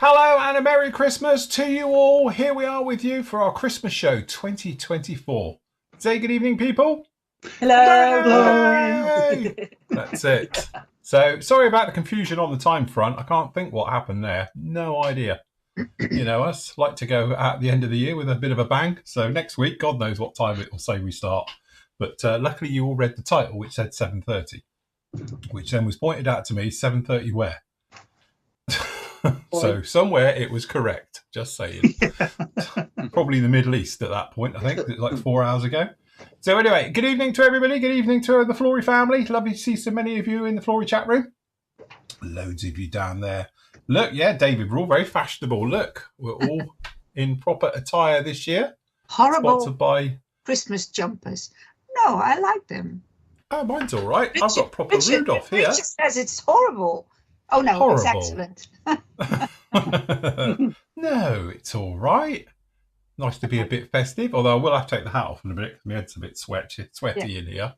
Hello and a Merry Christmas to you all. Here we are with you for our Christmas show 2024. Say good evening, people. Hello. Yay! That's it. So, sorry about the confusion on the time front. I can't think what happened there. No idea. You know us, like to go at the end of the year with a bit of a bang. So next week, God knows what time it will say we start. But luckily you all read the title, which said 7:30, which then was pointed out to me, 7:30 where? So somewhere it was correct, just saying. Probably the Middle East at that point, I think, like 4 hours ago. So anyway, good evening to everybody. Good evening to the Flory family. Lovely to see so many of you in the Flory chat room. Loads of you down there. Look, yeah, David, we're all very fashionable. Look, we're all in proper attire this year. Horrible Sponsored by Christmas jumpers. No, I like them. Oh, mine's all right. I've got proper Rudolph here. Richard says it's horrible. Oh, no, Horrible. It's excellent. No, it's all right. Nice to be a bit festive, although I will have to take the hat off in a bit because my head's a bit sweaty in here.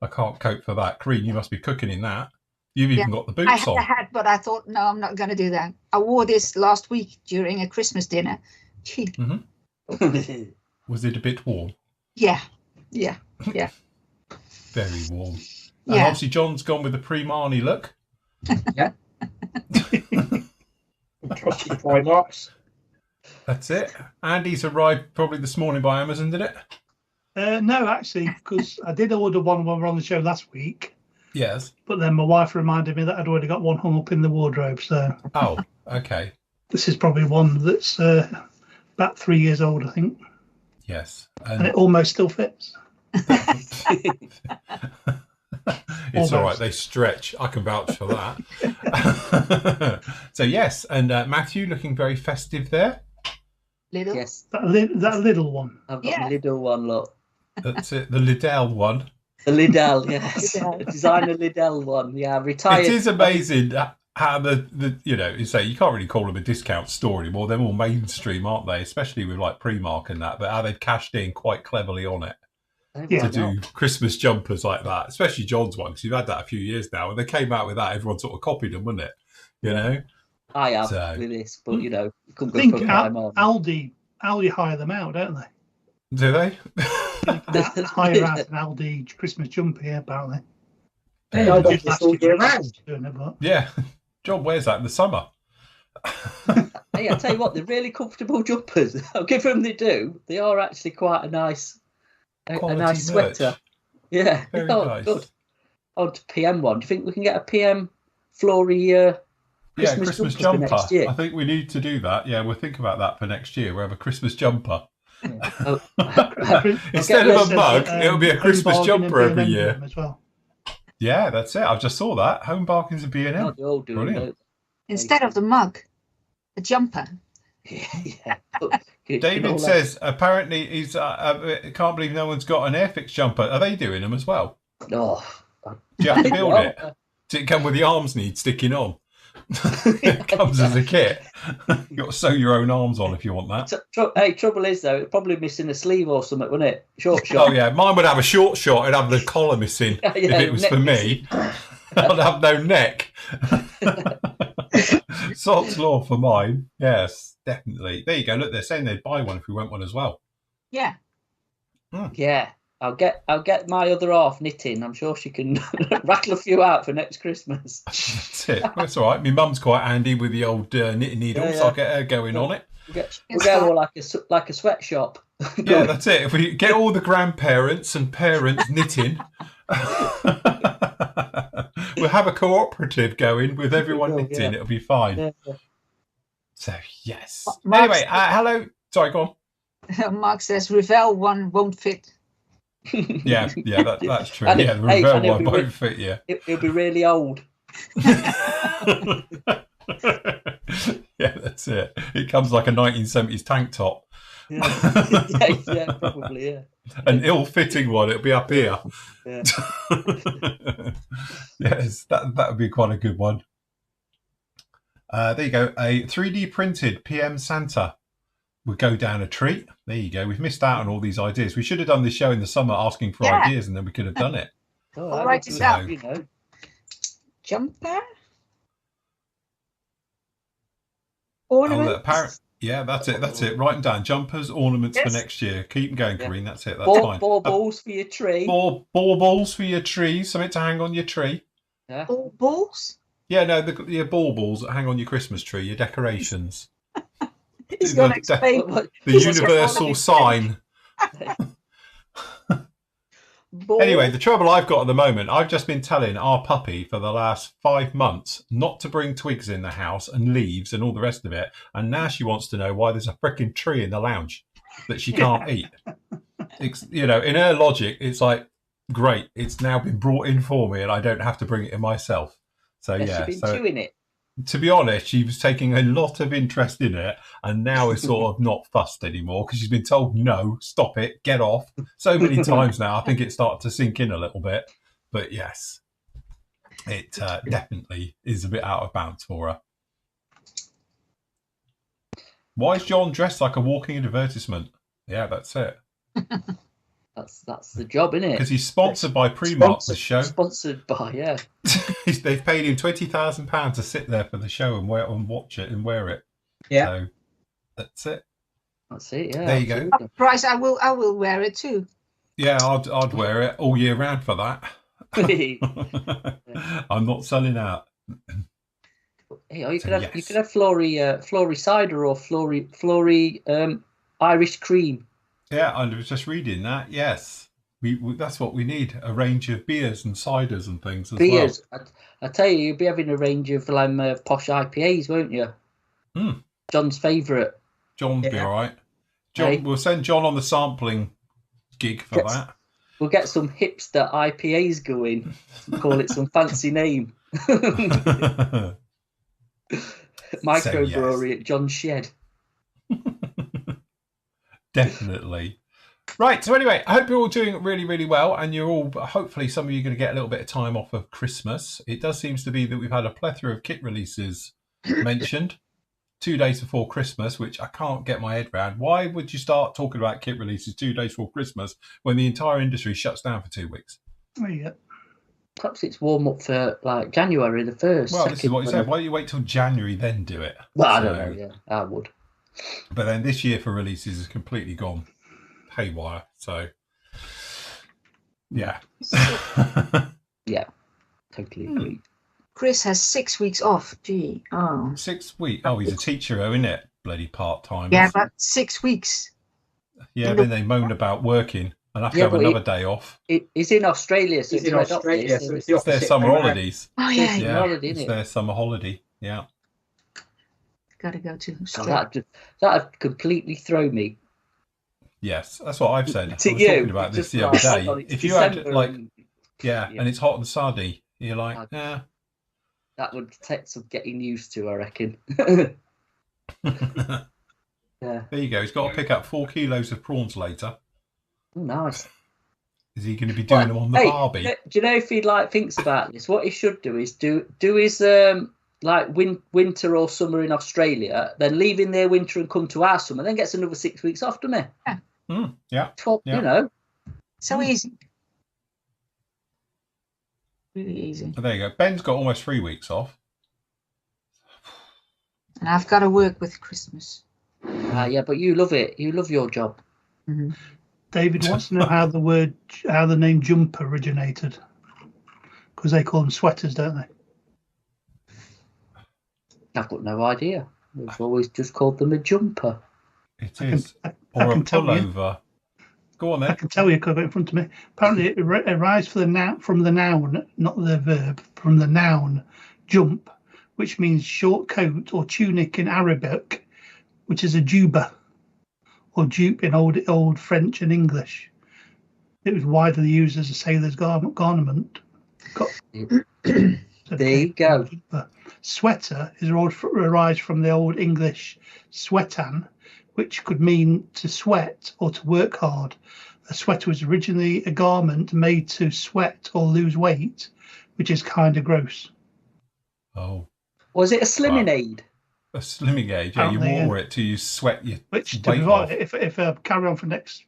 I can't cope for that. Cream, you must be cooking in that. You've even got the boots on. I had the hat, but I thought, no, I'm not going to do that. I wore this last week during a Christmas dinner. Mm-hmm. Was it a bit warm? Yeah. Very warm. And obviously John's gone with the pre-Marnie look. Yeah. Trusty Primarks. That's it. Andy's arrived probably this morning by Amazon, did it? No, actually, because I did order one when we were on the show last week. Yes. But then my wife reminded me that I'd already got one hung up in the wardrobe. So. Oh, okay. This is probably one that's about 3 years old, I think. Yes. And it almost still fits. It's all right. They stretch. I can vouch for that. So, yes. And Matthew looking very festive there. Little? Yes. That little one. I've got the Lidl one, look. That's it. The Liddell one. The Liddell, yes. Designer Liddell one. Yeah, retired. It is amazing how the you know, you say you can't really call them a discount store anymore. They're more mainstream, aren't they? Especially with like Primark and that. But how they've cashed in quite cleverly on it. To do Christmas jumpers like that, especially John's one, because you've had that a few years now. When they came out with that, everyone sort of copied them, wasn't it? You know, I have with this, but you know, I think Aldi hire them out, don't they? Do they? Hire out an Aldi Christmas jumper here, apparently. I do this all year round. Yeah, John wears that in the summer. Hey, I tell you what, they're really comfortable jumpers. I'll give them they do. They are actually quite a nice. A nice sweater. Yeah. Very nice. Good. On to PM one. Do you think we can get a PM Flory Christmas jumper next year? I think we need to do that. Yeah, we'll think about that for next year. We'll have a Christmas jumper. Yeah. Instead of a mug, it'll be a Christmas jumper every year. As well. Yeah, that's it. I just saw that. Home bargains and B&M. Brilliant. Instead of the mug, a jumper. Yeah. David says apparently he's can't believe no one's got an Airfix jumper. Are they doing them as well? No. Do you have to build it? Does it come with the arms need sticking on? It comes as a kit. You've got to sew your own arms on if you want that. Hey, trouble is though, it's probably missing a sleeve or something, wouldn't it? Short shot. Oh yeah, mine would have a short shot. It'd have the collar missing if it was for me. I'd have no neck. Sod's law for mine. Yes, definitely. There you go. Look, they're saying they'd buy one if we want one as well. Yeah. Yeah. I'll get my other half knitting. I'm sure she can rattle a few out for next Christmas. That's it. That's all right. My mum's quite handy with the old knitting needles. Yeah. I'll get her going on it. We'll go like a sweatshop. Yeah, that's it. If we get all the grandparents and parents knitting, we'll have a cooperative going with everyone knitting. It'll be fine. Yeah. So, yes. Anyway, hello. Sorry, go on. Mark says Revell one won't fit. Yeah, that's true. And the Revell one won't fit you. It'll be really old. Yeah, that's it. It comes like a 1970s tank top. Yeah, probably, yeah. An ill-fitting one. It'll be up here. Yeah. Yes, that would be quite a good one. There you go. A 3D printed PM Santa would go down a treat. There you go. We've missed out on all these ideas. We should have done this show in the summer asking for ideas, and then we could have done it. All right, so, jumper. Ornaments. Yeah, that's it. That's it. Write them down. Jumpers, ornaments for Yes. next year. Keep them going, Yeah. Kareen. That's it. That's fine. Baubles for your tree. Baubles for your tree. Something to hang on your tree. Yeah. Balls. Yeah, no, your baubles that hang on your Christmas tree, your decorations. He's going to explain. The universal sign. Anyway, the trouble I've got at the moment, I've just been telling our puppy for the last 5 months not to bring twigs in the house and leaves and all the rest of it. And now she wants to know why there's a freaking tree in the lounge that she can't eat. In her logic, it's like, great, it's now been brought in for me and I don't have to bring it in myself. So, yeah. She's been chewing it. To be honest, she was taking a lot of interest in it and now is sort of not fussed anymore because she's been told, no, stop it, get off. So many times now, I think it started to sink in a little bit. But yes, it definitely is a bit out of bounds for her. Why is John dressed like a walking advertisement? Yeah, that's it. That's the job, isn't it? Because he's sponsored by Primark, the show. Sponsored by, yeah. They've paid him £20,000 to sit there for the show and watch it and wear it. Yeah. So that's it. That's it, yeah. There you go. Price, I will wear it too. Yeah, I'd wear it all year round for that. I'm not selling out. Hey, you could have Flory cider or Flory Irish cream. Yeah, I was just reading that. Yes, we that's what we need, a range of beers and ciders and things as beers. well. I tell you, you'll be having a range of posh IPAs, won't you? Mm. John's favourite. John will be all right. John, Hey. We'll send John on the sampling gig for that. We'll get some hipster IPAs going. Call it some fancy name. Microbrewery at John's shed. Definitely. Right, so anyway, I hope you're all doing really, really well, and you're all, hopefully some of you are going to get a little bit of time off of Christmas. It does seem to be that we've had a plethora of kit releases mentioned 2 days before Christmas, which I can't get my head around. Why would you start talking about kit releases 2 days before Christmas when the entire industry shuts down for 2 weeks? Yeah. Perhaps it's warm up for like January the 1st. Well, this is what you said. Why don't you wait till January then do it? Well, I don't know. Yeah, I would. But then this year for releases is completely gone haywire. So, yeah. Yeah, totally agree. Chris has 6 weeks off. Gee, 6 weeks. Oh, he's a teacher, isn't it? Bloody part-time. Yeah, but 6 weeks. Yeah, then they moan about working and have to have another day off. He's in Australia, so He's in Australia, so it's the It's their opposite summer way around. holidays. Oh yeah, Yeah, holiday, it's isn't their summer holiday. Yeah. Gotta go to So Australia. that'd completely throw me. Yes, that's what I've said. To I was you, talking about this just the other like, day. it's If you had December like, and yeah, and it's hot and sunny, you're like, yeah. that would take some getting used to, I reckon. Yeah. There you go. He's got to pick up 4 kilos of prawns later. Oh, nice. Is he going to be doing them on the Barbie? Do you know if he thinks about this? What he should do is do his winter or summer in Australia, then leave in their winter and come to our summer, then gets another 6 weeks off, doesn't he? Yeah. Well, Yeah. you know. So easy. Really easy. There you go. Ben's got almost 3 weeks off. And I've got to work with Christmas. Yeah, but you love it. You love your job. Mm-hmm. David wants to know how the name jumper originated, because they call them sweaters, don't they? I've got no idea. We've always just called them a jumper. It is. I Or a can tell you. pullover. Go on I then. can tell you because I've got it in front of me. Apparently, it arrives from the noun, not the verb, from the noun jump, which means short coat or tunic in Arabic, which is a juba or jupe in old French and English. It was widely used as a sailor's garment. There you go. Sweater arrives from the old English sweatan, which could mean to sweat or to work hard. A sweater was originally a garment made to sweat or lose weight, which is kind of gross. Oh. Was it a slimming aid? A slimming aid. Yeah, you Apparently, wore it till you sweat your Which, to weight be off. honest, if I carry on for the next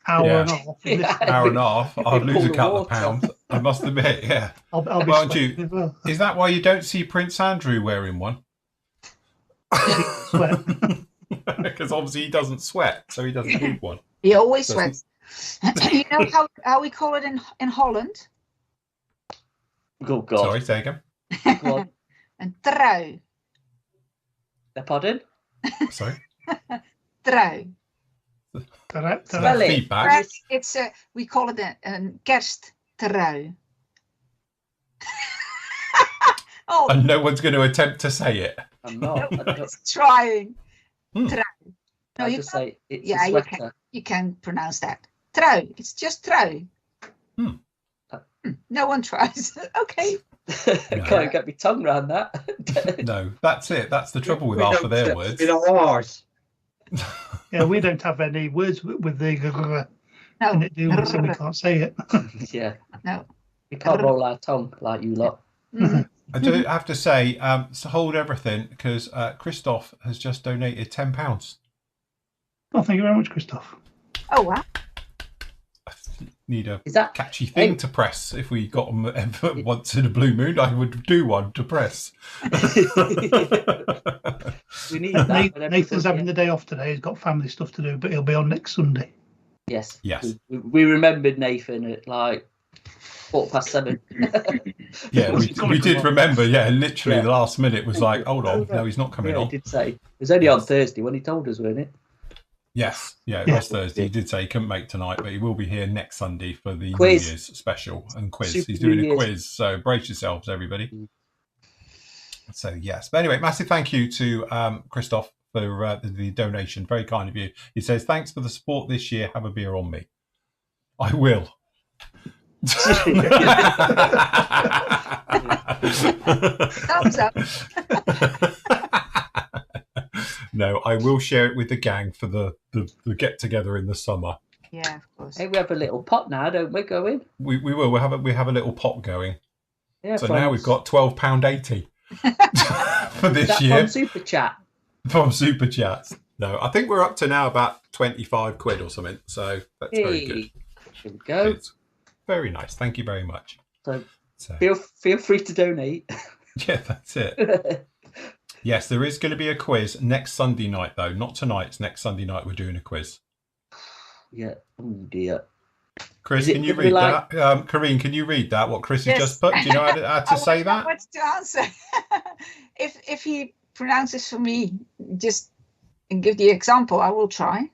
hour Yeah. and a half, in this, Yeah. Hour and a half, You'd I'd be lose a full of couple of water. pounds. I must admit, yeah. I'll be Well, aren't sweating you- as well. Is that why you don't see Prince Andrew wearing one? Sweat. Because obviously he doesn't sweat, so he doesn't need one. He always Doesn't- sweats. You know how we call it in Holland? Oh God. Sorry, say again. Go on. Een trui. Pardon? Sorry. Trui. Correct. Spell it. Feedback. It's we call it een kersttrui. Oh, And no one's going to attempt to say it. I'm not. I don't- it's trying. Hmm. Trui. No, I you just can't, say it's yeah, a you sweater. you can pronounce that. Trui. It's just trui. Hmm. No one tries. Okay. I can't get my tongue around that. No, that's it. That's the trouble with We half don't of their say- words. With our R's. Yeah, we don't have any words with the No. in it, do we? So we can't say it. Yeah. No. We can't roll our tongue like you lot. Mhm. I do have to say, so hold everything, because Christoph has just donated £10. Oh, thank you very much, Christoph. Oh wow. Need a Is that catchy thing Hey. to press. If we got them ever once in a blue moon, I would do one to press. we need that? when Nathan's everybody- having the day off today. He's got family stuff to do, but he'll be on next Sunday. Yes. Yes. We remembered Nathan at like 7:15. Yeah, we did remember. Yeah, literally Yeah. the last minute was like, hold on, no, he's not coming Yeah, he on. did say. It was only on Thursday when he told us, wasn't it? Yes, yeah, it Yeah. was Thursday. He did say he couldn't make tonight, but he will be here next Sunday for the Quiz. New Year's special and quiz. Super He's doing New a Year's. quiz, so brace yourselves, everybody. Mm. So yes, but anyway, massive thank you to Christoph for the donation. Very kind of you. He says, "Thanks for the support this year. Have a beer on me." I will. Thumbs up. No, I will share it with the gang for the get together in the summer. Yeah, of course. Hey, we have a little pot now, don't we? Going. We will. We have a little pot going. Yeah. So now we've got £12.80 for this that year on Super Chat. from Super Chats. No, I think we're up to now about 25 quid or something. So that's very good. Here we go. It's very nice. Thank you very much. So So feel free to donate. yeah, that's it. Yes, there is going to be a quiz next Sunday night, though. Not tonight. It's next Sunday night. We're doing a quiz. Yeah. Oh dear. Chris, Is it can you gonna be read like- that? Karine, can you read that? What Chris has Yes. just put? Do you know how to say I that? what to answer. If he pronounces for me, just and give the example, I will try.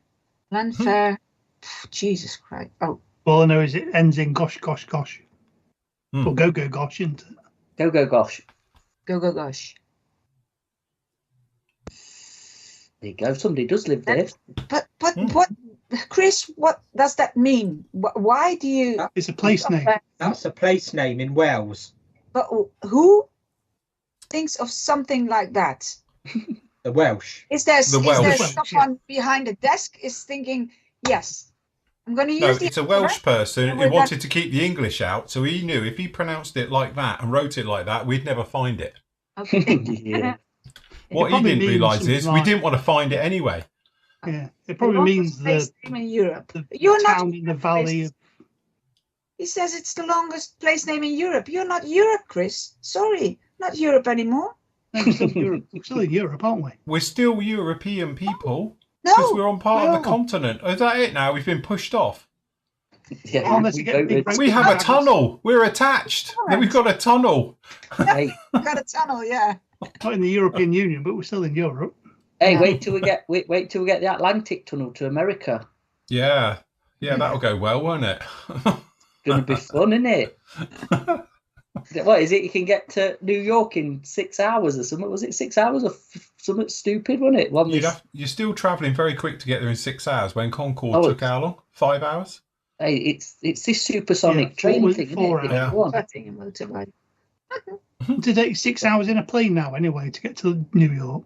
Landfair. Jesus Christ. Oh, All I know is it ends in gosh, gosh, gosh. Hmm. Or go, go, gosh, isn't it? Go gosh. go gosh. There you go. Somebody does live there. But Hmm. what, Chris? What does that mean? Why do you? It's a place name. That's a place name in Wales. But who thinks of something like that? The Welsh. Is there Welsh. someone behind the desk is thinking, yes, I'm going to use No, the it's a Welsh person And who with wanted to keep the English out, so he knew if he pronounced it like that and wrote it like that, we'd never find it. Okay. Yeah. What he probably didn't means realise something is we like- didn't want to find it anyway. Yeah, it The probably means longest place the, name in Europe. the You're not town in the valley of. He says it's the longest place name in Europe. You're not Europe, Chris. Sorry, not Europe anymore. No, we're still, Europe. We're still in Europe, aren't we? We're still European people because No, we're on part of the no. continent. Is that it now? We've been pushed off. Yeah. Unless you get big voted. We have a tunnel. We're attached. Then we've got a tunnel. Hey, got a tunnel. Yeah. Not in the European Union, but we're still in Europe. hey, Yeah. wait till we get the Atlantic tunnel to America. Yeah. Yeah, that'll go well, won't it? Gonna be fun, isn't it? What is it? You can get to New York in 6 hours or something. Was it 6 hours or something stupid? Wasn't it? You're still travelling very quick to get there in 6 hours. When Concorde Oh, took how long? 5 hours? Hey, it's this supersonic Yeah, train four- thing, isn't 4 it? hours. Go on. Cutting a motorbike. To take 6 hours in a plane now, anyway, to get to New York.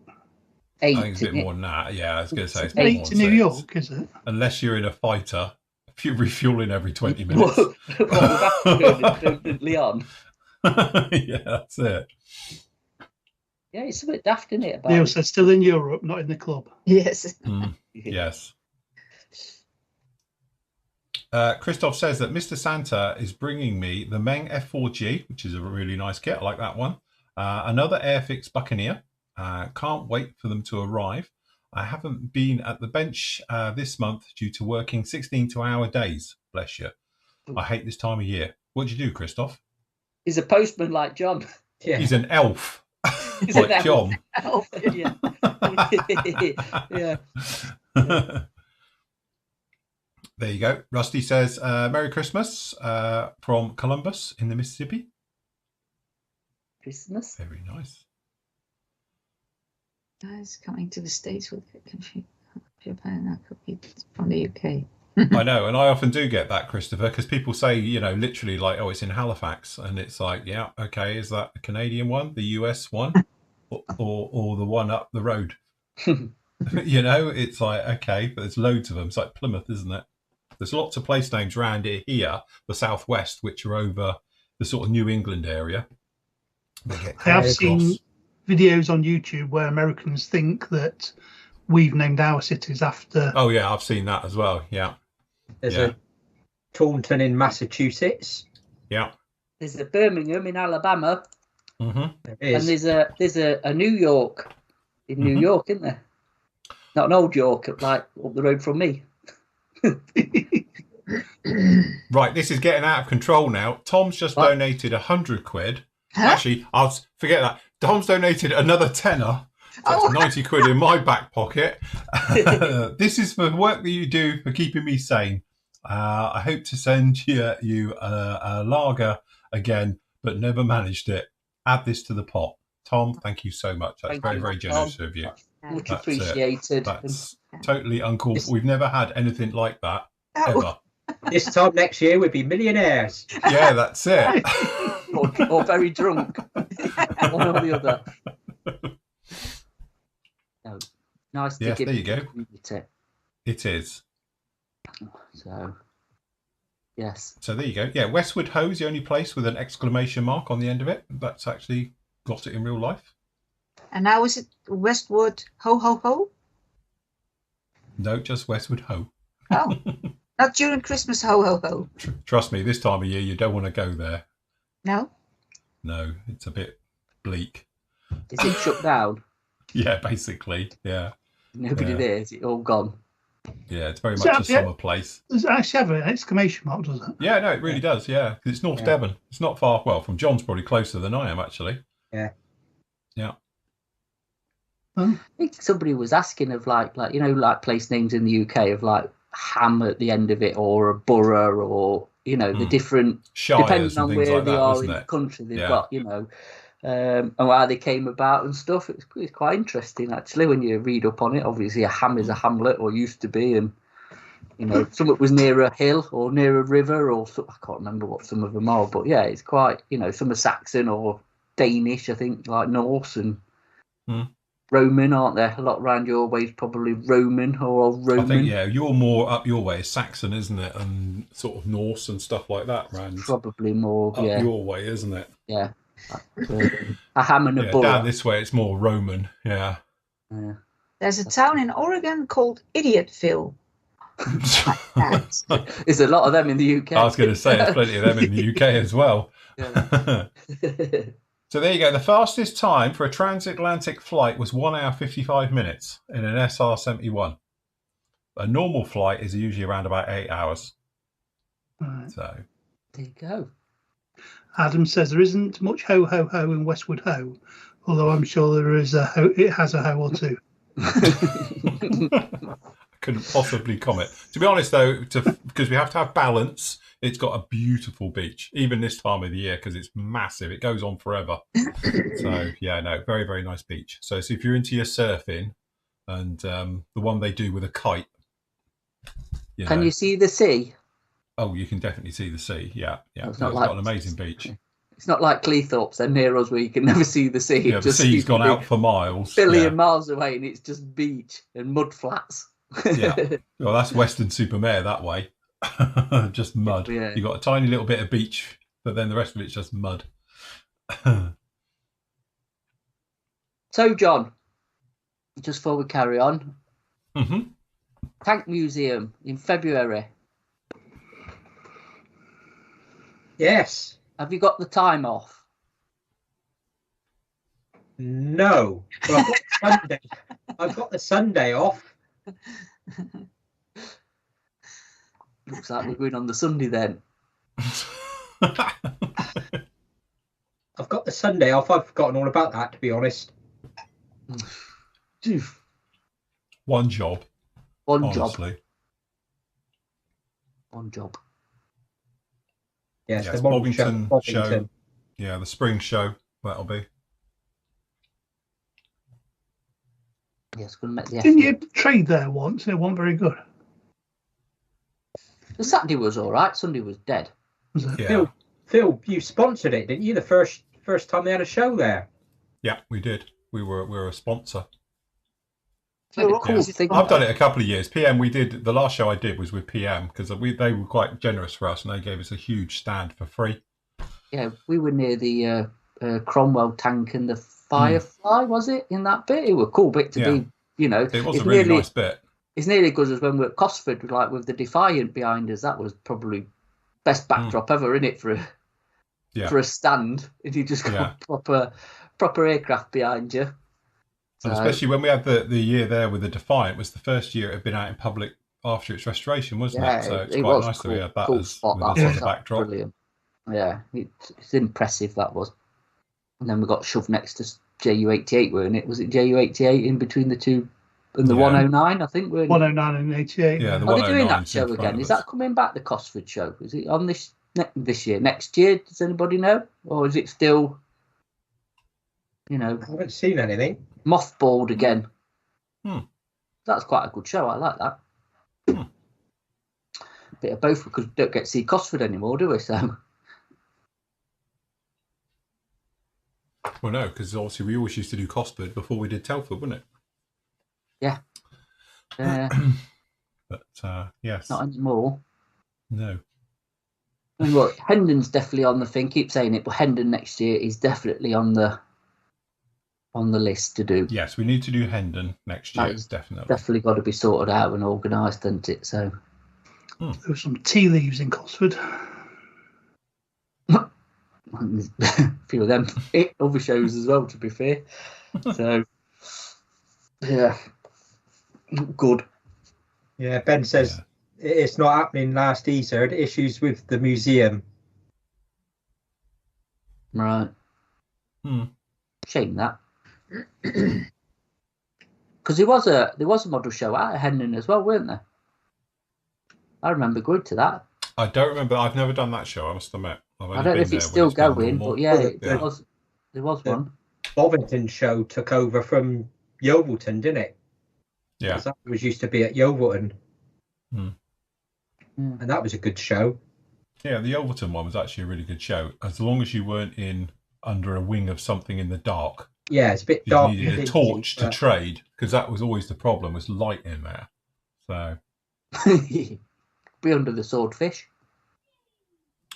I Eight, think it's a bit isn't it? more than that. Yeah, I was going to say it's a Eight bit more To than New 6. York, is it? Unless you're in a fighter, if you're refueling every 20 minutes. What, we've got to go to Leon. Yeah, that's it. Yeah, it's a bit daft, isn't it? About Neil said still in Europe, not in the club. Yes. Mm, yes. Christoph says that Mr. Santa is bringing me the Meng F4G, which is a really nice kit. I like that one. Another Airfix Buccaneer, Can't wait for them to arrive. I haven't been at the bench this month due to working 16-hour days. Bless you. I hate this time of year. What do you do, Christoph? He's a postman like John. Yeah. He's an elf. He's like an elf. John. Elf, yeah. Yeah. There you go. Rusty says, Merry Christmas from Columbus in the Mississippi. Christmas. Very nice. Guys coming to the States with Japan, that could be from the UK. I know, and I often do get that, Christopher, because people say, literally like, oh, it's in Halifax, and it's like, yeah, okay, is that the Canadian one, the US one, or the one up the road? It's like, okay, but there's loads of them. It's like Plymouth, isn't it? There's lots of place names around here, the southwest, which are over the sort of New England area. I have seen videos on YouTube where Americans think that we've named our cities after. Oh yeah, I've seen that as well. Yeah. There's a Taunton in Massachusetts. Yeah. There's a Birmingham in Alabama. Mm-hmm. There is. And there's a New York in New York, isn't there? Not an old York, like up the road from me. Right, this is getting out of control now. Tom's just donated 100 quid. Huh? Actually, I'll forget that. Tom's donated another tenner. That's 90 quid in my back pocket. This is for work that you do for keeping me sane. I hope to send you a lager again, but never managed it. Add this to the pot. Tom, thank you so much. That's very, very generous of you. Much That's appreciated. That's totally uncalled for. We've never had anything like that, ever. This time next year we'll be millionaires. Yeah, that's it. or very drunk. One or the other. No. Nice to Yes, give there you go. it. It is. So, yes. So there you go. Yeah, Westwood Ho is the only place with an exclamation mark on the end of it. That's actually got it in real life. And now is it Westwood ho ho ho? No, just Westwood Ho. Oh, not during Christmas ho ho ho. Trust me, this time of year you don't want to go there. No? No, it's a bit bleak. Is it shut down? Yeah, basically. Yeah. Nobody there. Is it all gone? Yeah, it's very much a summer place. Does it actually have an exclamation mark, doesn't it? Yeah, no, it really does. Yeah, 'cause it's North Devon. It's not far. Well, from John's probably closer than I am, actually. Yeah. Yeah. I think somebody was asking of like place names in the UK of like Ham at the end of it, or a borough, or the different Shires depending on and things where like they that, are wasn't in it? the country. They've got and how they came about and stuff. It's quite interesting actually when you read up on it. Obviously, a ham is a hamlet, or used to be, and something was near a hill or near a river, or I can't remember what some of them are, but yeah, it's quite some are Saxon or Danish, I think, like Norse and Roman, aren't there? A lot around your way is probably Roman or Roman. I think you're more up your way, Saxon, isn't it, and sort of Norse and stuff like that. Around probably more up your way, isn't it? Yeah. A ham and a borough. Down this way, it's more Roman. Yeah. There's a town in Oregon called Idiotville. There's a lot of them in the UK. I was going to say there's plenty of them in the UK as well. So there you go. The fastest time for a transatlantic flight was 1 hour 55 minutes in an SR-71. A normal flight is usually around about 8 hours. Right. So there you go. Adam says there isn't much ho ho ho in Westwood Ho, although I'm sure there is a ho. It has a ho or two. I couldn't possibly comment. To be honest, though, because we have to have balance, it's got a beautiful beach, even this time of the year, because it's massive. It goes on forever. So, yeah, no, very, very nice beach. So if you're into your surfing and the one they do with a kite. Can you see the sea? Oh, you can definitely see the sea. Yeah. It's like, got an amazing beach. It's not like Cleethorpes. They're near us where you can never see the sea. Yeah, the sea's gone out for miles. Billion miles away, and it's just beach and mud flats. Yeah. Well, that's Western-super-Mare that way. Just mud. Yeah. You got a tiny little bit of beach, but then the rest of it's just mud. So, John, just before we carry on, Tank Museum in February. Yes. Have you got the time off? No. Well, I've got the Sunday off. Looks like we're going on the Sunday then. I've got the Sunday off. I've forgotten all about that, to be honest. One job. Honestly. One job. Yes, Yes, the model Bovington show. Bovington. Yeah, the spring show. That'll be. Yes, going to make the Didn't effort. you trade there once? It wasn't very good. The Saturday was all right. Sunday was dead. Was it? Yeah. Phil, you sponsored it, didn't you? The first time they had a show there. Yeah, we did. We were a sponsor. You're The all cool crazy. thing- I've done it a couple of years. PM, we did the last show I did was with PM because they were quite generous for us and they gave us a huge stand for free. Yeah, we were near the Cromwell tank and the Firefly, was it, in that bit? It was a cool bit to be, you know. It was it's a really nearly, nice bit. It's nearly as good as when we were at Cosford, like with the Defiant behind us. That was probably best backdrop ever, innit, for a stand. If you just got proper aircraft behind you. And especially when we had the year there with the Defiant, was the first year it had been out in public after its restoration, wasn't it? So it's quite nice that we had that cool as spot, with us that as was a backdrop. brilliant. Yeah, it's impressive, that was. And then we got shoved next to JU88, weren't it? Was it JU88 in between the two and the 109, I think? Weren't it? 109 and 88. Yeah, the Are they doing 109 that show in front again? of Is us. that coming back, the Cosford show? Is it on this year? Next year? Does anybody know? Or is it still, you know, I haven't seen anything. mothballed again? That's quite a good show. I like that. Bit of both, because we don't get to see Cosford anymore, do we? So Well, no, because obviously we always used to do Cosford before we did Telford, wasn't it? yeah, But yes, not anymore. no. And look, Hendon's definitely on the thing. Keep saying it, but Hendon next year is definitely on the list to do. Yes, we need to do Hendon next year, That is definitely. Definitely got to be sorted out and organised, doesn't it? So There were some tea leaves in Cosford. a few of them other shows as well, to be fair. So yeah, good. Yeah, Ben says it's not happening last Easter. The issues with the museum. Right. Shame that. Because there was a model show out at Hendon as well, weren't there? I remember going to that. I don't remember. I've never done that show, I must admit. I don't know if it's still going, but there was one. Bovington show took over from Yeovilton, didn't it? Yeah. That was used to be at Yeovilton. Mm. And that was a good show. Yeah, the Overton one was actually a really good show, as long as you weren't under a wing of something in the dark. Yeah, it's a bit You dark. needed a torch to trade, because that was always the problem, was light in there. So Be under the swordfish.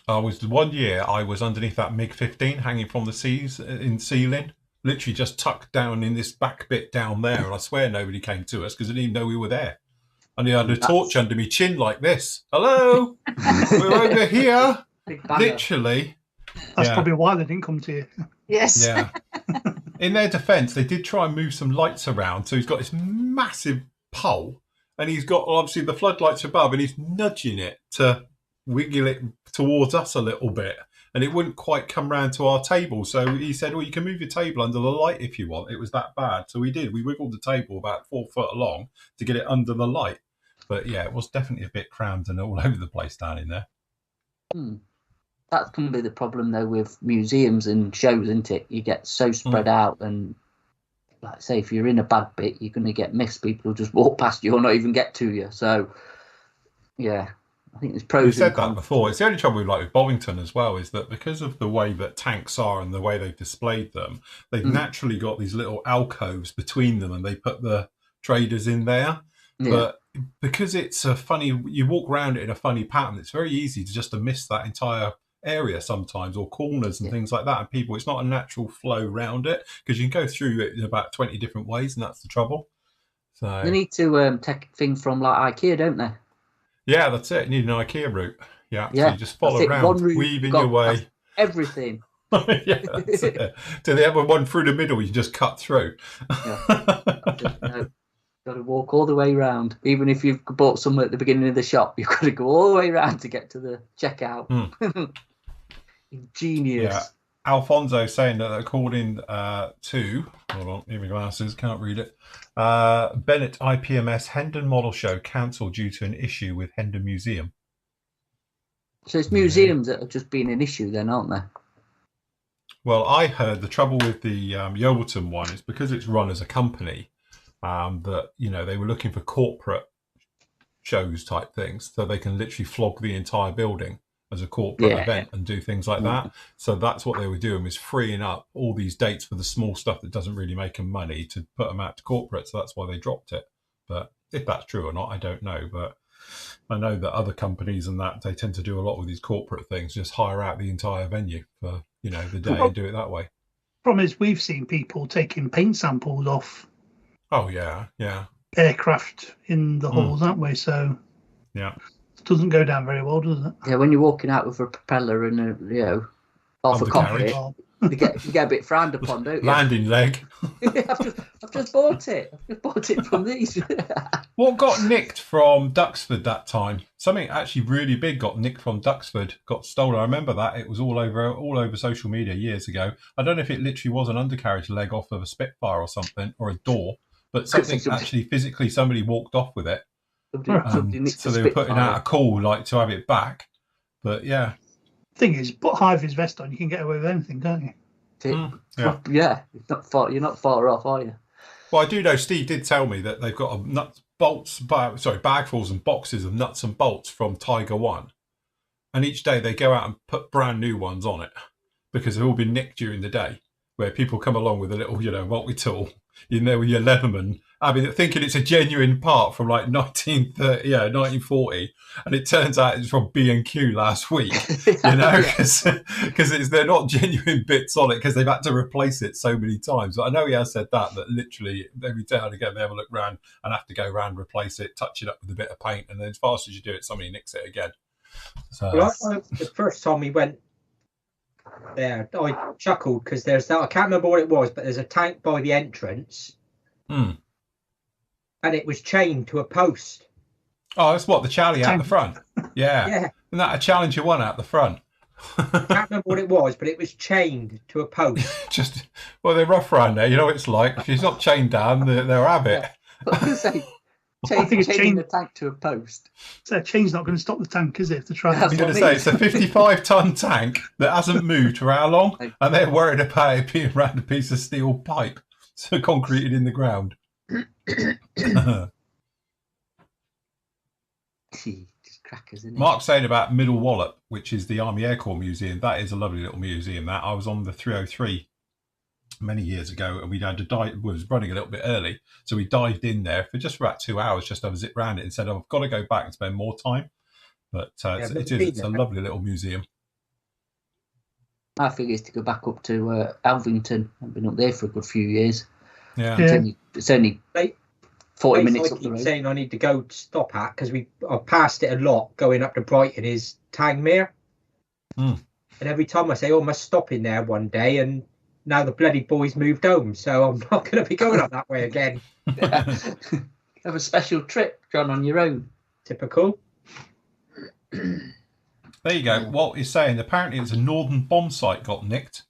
one year I was underneath that MiG-15 hanging from the ceiling, literally just tucked down in this back bit down there, and I swear nobody came to us because they didn't even know we were there. And I had a torch under my chin like this. Hello, we're over here. Literally. That's probably why they didn't come to you. Yes. Yeah. In their defence, they did try and move some lights around. So he's got this massive pole, and he's got obviously the floodlights above, and he's nudging it to wiggle it towards us a little bit, and it wouldn't quite come round to our table. So he said, well, you can move your table under the light if you want. It was that bad. So we did. We wiggled the table about 4 foot along to get it under the light. But yeah, it was definitely a bit crammed and all over the place down in there. That can be the problem though with museums and shows, isn't it? You get so spread out, and like I say, if you're in a bad bit, you're going to get missed. People will just walk past you or not even get to you. So yeah, I think there's pros. We've said that before. It's the only trouble with Bovington as well, is that because of the way that tanks are and the way they've displayed them, they've naturally got these little alcoves between them, and they put the traders in there. Yeah. But because it's you walk around it in a funny pattern, it's very easy to miss that entire area sometimes, or corners and things like that. And people, it's not a natural flow around it, because you can go through it in about 20 different ways, and that's the trouble. So they need to take things from like IKEA, don't they? Yeah, that's it. You need an IKEA route. Yeah. So you just follow around, weaving your way. Everything. Yeah, that's it. Do they have one through the middle you just cut through? No, got to walk all the way around. Even if you've bought somewhere at the beginning of the shop, you've got to go all the way around to get to the checkout. Genius. Yeah. Alfonso saying that according to, hold on, give me glasses, can't read it. Bennett IPMS Hendon model show cancelled due to an issue with Hendon Museum. So it's museums that have just been an issue then, aren't they? Well, I heard the trouble with the Yeovilton one is because it's run as a company, that, you know, they were looking for corporate shows type things, so they can literally flog the entire building as a corporate event and do things like that. So that's what they were doing, was freeing up all these dates for the small stuff that doesn't really make them money to put them out to corporate. So that's why they dropped it. But if that's true or not, I don't know. But I know that other companies and that, they tend to do a lot with these corporate things, just hire out the entire venue for, you know, the day and do it that way. Problem is, we've seen people taking paint samples off Oh, yeah, yeah. aircraft in the halls that way, so Yeah. it doesn't go down very well, does it? Yeah, when you're walking out with a propeller and half a cockpit, you get a bit frowned upon, don't you? Landing leg. I've just bought it. I've just bought it from these. What got nicked from Duxford that time? Something actually really big got nicked from Duxford, got stolen. I remember that. It was all over social media years ago. I don't know if it literally was an undercarriage leg off of a Spitfire or something, or a door, but something actually physically somebody walked off with it. So they were putting out a call like to have it back. But yeah. Thing is, put high-vis vest on, you can get away with anything, can't you? Yeah, it's not far. You're not far off, are you? Well, I do know Steve did tell me that they've got bagfuls and boxes of nuts and bolts from Tiger One, and each day they go out and put brand new ones on it because they've all been nicked during the day. Where people come along with a little, multi-tool in there with your Leatherman, thinking it's a genuine part from like 1940, and it turns out it's from B&Q last week, because they're not genuine bits on it because they've had to replace it so many times. But I know he has said that literally every now and again they have a look round and have to go round, replace it, touch it up with a bit of paint, and then as fast as you do it, somebody nicks it again. So, the first time we went there, I chuckled because there's that, I can't remember what it was, but there's a tank by the entrance and it was chained to a post. Oh, that's what, the Charlie out the front? Yeah. Isn't that a Challenger one out the front? I can't remember what it was, but it was chained to a post. They're rough around there, you know what it's like. If it's not chained down, they'll have it. I think it's chaining the tank to a post. So a chain's not going to stop the tank, is it? If they try. I was going to say, it's a 55-ton tank that hasn't moved for how long, and they're worried about it being around a piece of steel pipe, so concreted in the ground. Just crackers, isn't it? Mark's saying about Middle Wallop, which is the Army Air Corps Museum. That is a lovely little museum. That I was on the 303 many years ago, and we had to dive. Was running a little bit early, so we dived in there for just about 2 hours, just to have a zip round it, and said, "I've got to go back and spend more time." But it's a lovely little museum. My thing is to go back up to Alvington. I've been up there for a good few years. Yeah. It's only 40 minutes up the road. Saying I need to go stop at because I passed it a lot going up to Brighton is Tangmere, and every time I say, "Oh, I must stop in there one day," and now the bloody boys moved home, so I'm not going to be going up that way again. Have a special trip, John, on your own. Typical. There you go. Walt is saying apparently it's a northern bomb site got nicked.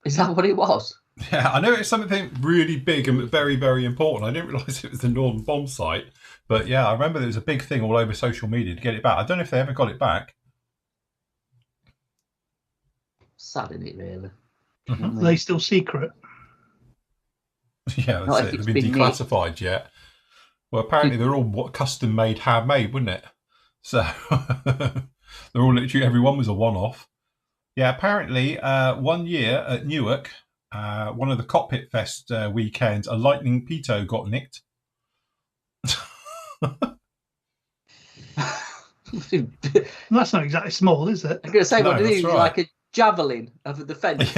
Is that what it was? Yeah, I know it's something really big and very, very important. I didn't realise it was the northern bomb site. But yeah, I remember there was a big thing all over social media to get it back. I don't know if they ever got it back. Sad, isn't it, really? Are they still secret? Yeah, that's it. They've been declassified yet. Well, apparently they're all custom made, handmade, wouldn't it? So they're all literally, everyone was a one-off. Yeah, apparently 1 year at Newark, one of the Cockpit Fest weekends, a Lightning Pitot got nicked. That's not exactly small, is it? I'm going to say, what did he right. like a javelin over the fence?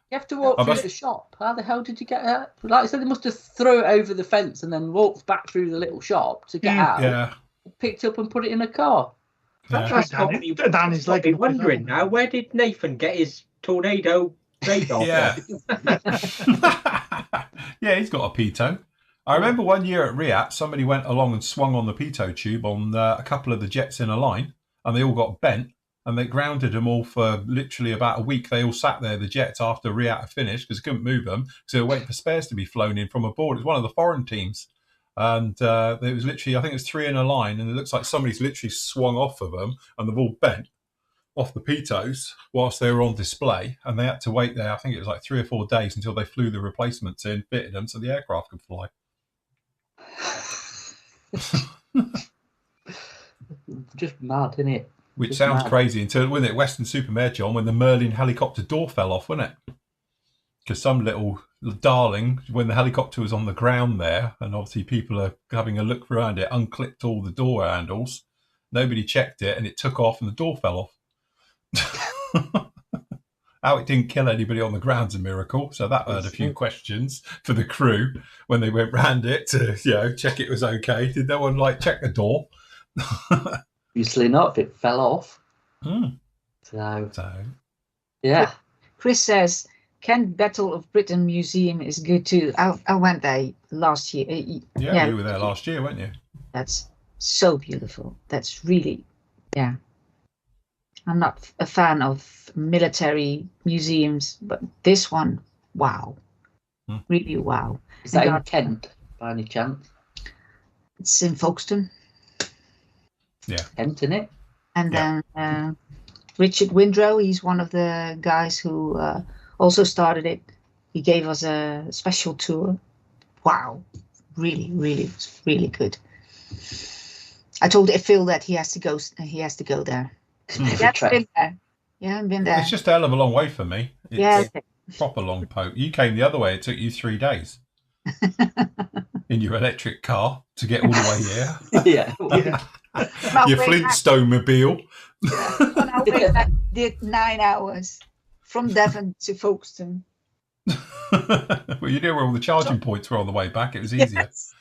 You have to walk through the shop. How the hell did you get out? Like I said, they must have thrown it over the fence and then walked back through the little shop to get out. Yeah. Picked up and put it in a car. Yeah. That's Dan is I've been like wondering now, where did Nathan get his tornado radar Yeah. from? Yeah, he's got a pitot. I remember one year at Riat, somebody went along and swung on the pitot tube on a couple of the jets in a line, and they all got bent, and they grounded them all for literally about a week. They all sat there, the jets, after Riat had finished, because they couldn't move them, so they were waiting for spares to be flown in from abroad. It was one of the foreign teams. And it was literally, I think it was 3 in a line, and it looks like somebody's literally swung off of them, and they've all bent off the pitos whilst they were on display, and they had to wait there. I think it was like 3 or 4 days until they flew the replacements in, fitted them, so the aircraft could fly. Just mad, isn't it? Which Just sounds mad. crazy until, wasn't it, Western-super-Mare, John, when the Merlin helicopter door fell off, wasn't it? Because some little darling, when the helicopter was on the ground there, and obviously people are having a look around it, unclipped all the door handles. Nobody checked it, and it took off, and the door fell off. How it didn't kill anybody on the ground's a miracle. So that had a few questions for the crew when they went round it to, check it was okay. Did no one check the door? Obviously not, if it fell off. So yeah. Chris says, Kent Battle of Britain Museum is good too. I went there last year. Yeah, you were there last year, weren't you? That's so beautiful. That's really, I'm not a fan of military museums, but this one, wow. Really wow. Is that in Kent, by any chance? It's in Folkestone. Yeah. Kent, in it? And then Richard Windrow, he's one of the guys who also started it. He gave us a special tour. Wow. Really, really, really good. I told Phil that he has to go there. He hasn't been there. You haven't been there. It's just a hell of a long way for me. It's okay. Proper long poke. You came the other way. It took you 3 days in your electric car to get all the way here. Your Flintstone mobile. On our way back, did 9 hours from Devon to Folkestone. Well, you know where all the charging points were on the way back. It was easier. Yes.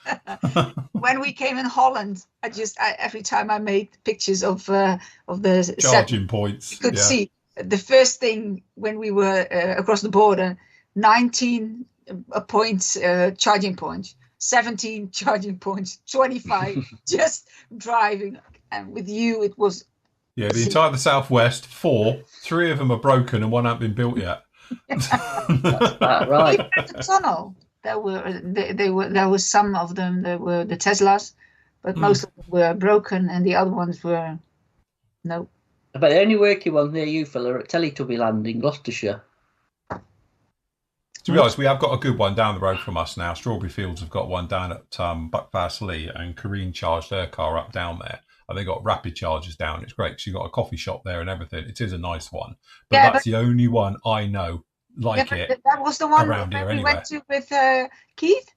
When we came in Holland, I every time I made pictures of the charging points, you could see the first thing when we were across the border, 19 points charging points, 17 charging points, 25 just driving, and with you it was the entire the southwest, 4, 3 of them are broken and one hasn't been built yet. That's about right. Even at the tunnel, there were some of them. There were the Teslas, but most of them were broken, and the other ones were no. But the only working ones near you, Phil, are at Teletubby Land in Gloucestershire. To be honest, we have got a good one down the road from us now. Strawberry Fields have got one down at Buckfastleigh, and Corrine charged her car up down there. And they got rapid chargers down. It's great because you've got a coffee shop there and everything. It is a nice one. But that's the only one I know it. That was the one around here we anywhere. went to with Keith.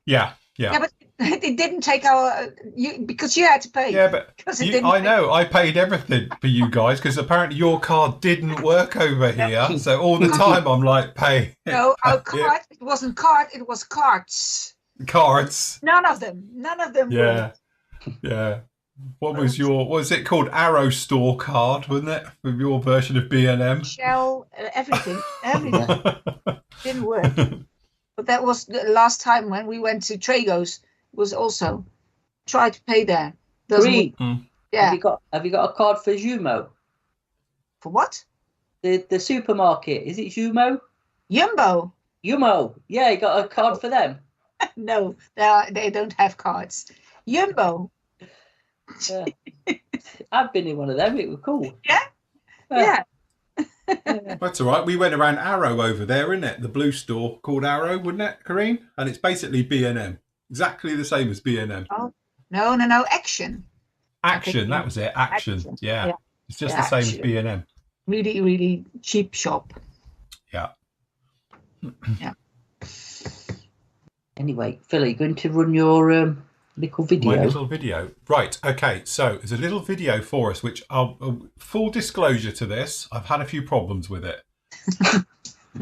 Yeah. Yeah, but it didn't take because you had to pay. Yeah, but I know I paid everything for you guys because apparently your card didn't work over here. So all the time I'm like, pay. No, our card. It wasn't card. It was cards. Cards. None of them. Yeah. Yeah. What was it called? Arrow Store card, wasn't it? With your version of B&M. Shell, everything didn't work. But that was the last time when we went to Trago's. Was also try to pay there. Green. Yeah. Have you got a card for Jumo? For what? The supermarket. Is it Jumo? Jumbo. Yeah, you got a card for them. No, they don't have cards. Jumbo. Yeah. I've been in one of them. It was cool. Yeah. That's all right. We went around Arrow over there, isn't it? The blue store called Arrow, wouldn't it, Corrine? And it's basically B&M. Exactly the same as B&M. Oh, no. Action. That was it. Action. Yeah. It's just the same as B&M. Really, really cheap shop. Yeah. Yeah. Anyway, Phil, are you going to run your little video? My little video. Right. Okay. So there's a little video for us, which full disclosure to this, I've had a few problems with it.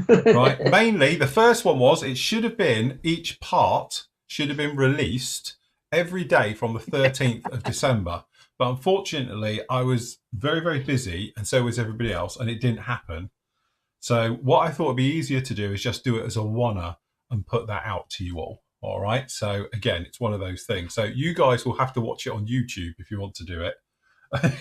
Right. Mainly, the first one was each part should have been released every day from the 13th of December. But unfortunately, I was very, very busy, and so was everybody else, and it didn't happen. So what I thought would be easier to do is just do it as a one-er and put that out to you all. All right. So again, it's one of those things. So you guys will have to watch it on YouTube if you want to do it.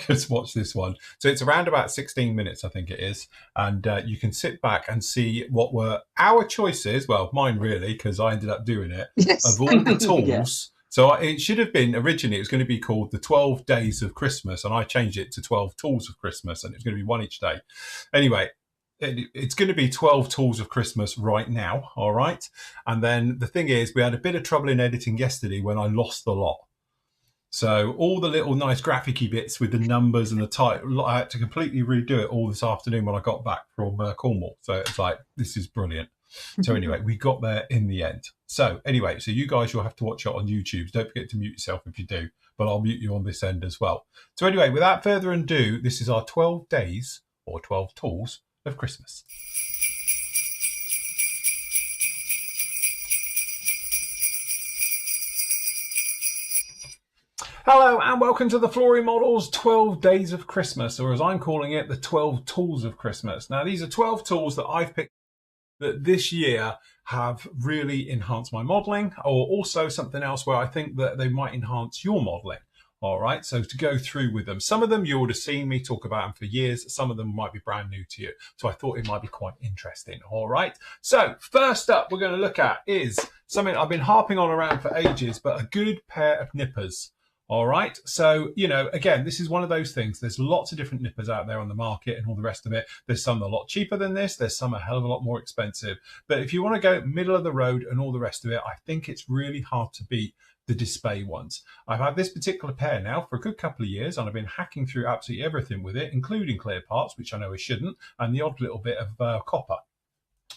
Just watch this one. So it's around about 16 minutes, I think it is. And you can sit back and see what were our choices. Well, mine really, because I ended up doing it. Yes. Of all the tools. Yeah. So it should have been, originally, it was going to be called the 12 Days of Christmas. And I changed it to 12 Tools of Christmas. And it was going to be one each day. Anyway, it's going to be 12 Tools of Christmas right now. All right. And then the thing is, we had a bit of trouble in editing yesterday when I lost the lot. So all the little nice graphic-y bits with the numbers and the title, I had to completely redo it all this afternoon when I got back from Cornwall. So it's like, this is brilliant. So anyway, we got there in the end. So anyway, so you guys, you'll have to watch it on YouTube. Don't forget to mute yourself if you do, but I'll mute you on this end as well. So anyway, without further ado, this is our 12 days or 12 tools of Christmas. Hello and welcome to the Flory Models 12 Days of Christmas, or as I'm calling it, the 12 Tools of Christmas. Now, these are 12 tools that I've picked that this year have really enhanced my modelling, or also something else where I think that they might enhance your modelling. All right, so to go through with them. Some of them you would have seen me talk about them for years. Some of them might be brand new to you. So I thought it might be quite interesting. All right, so first up we're going to look at is something I've been harping on around for ages, but a good pair of nippers. All right. So, you know, again, this is one of those things. There's lots of different nippers out there on the market and all the rest of it. There's some that are a lot cheaper than this. There's some a hell of a lot more expensive. But if you want to go middle of the road and all the rest of it, I think it's really hard to beat the display ones. I've had this particular pair now for a good couple of years, and I've been hacking through absolutely everything with it, including clear parts, which I know I shouldn't, and the odd little bit of copper.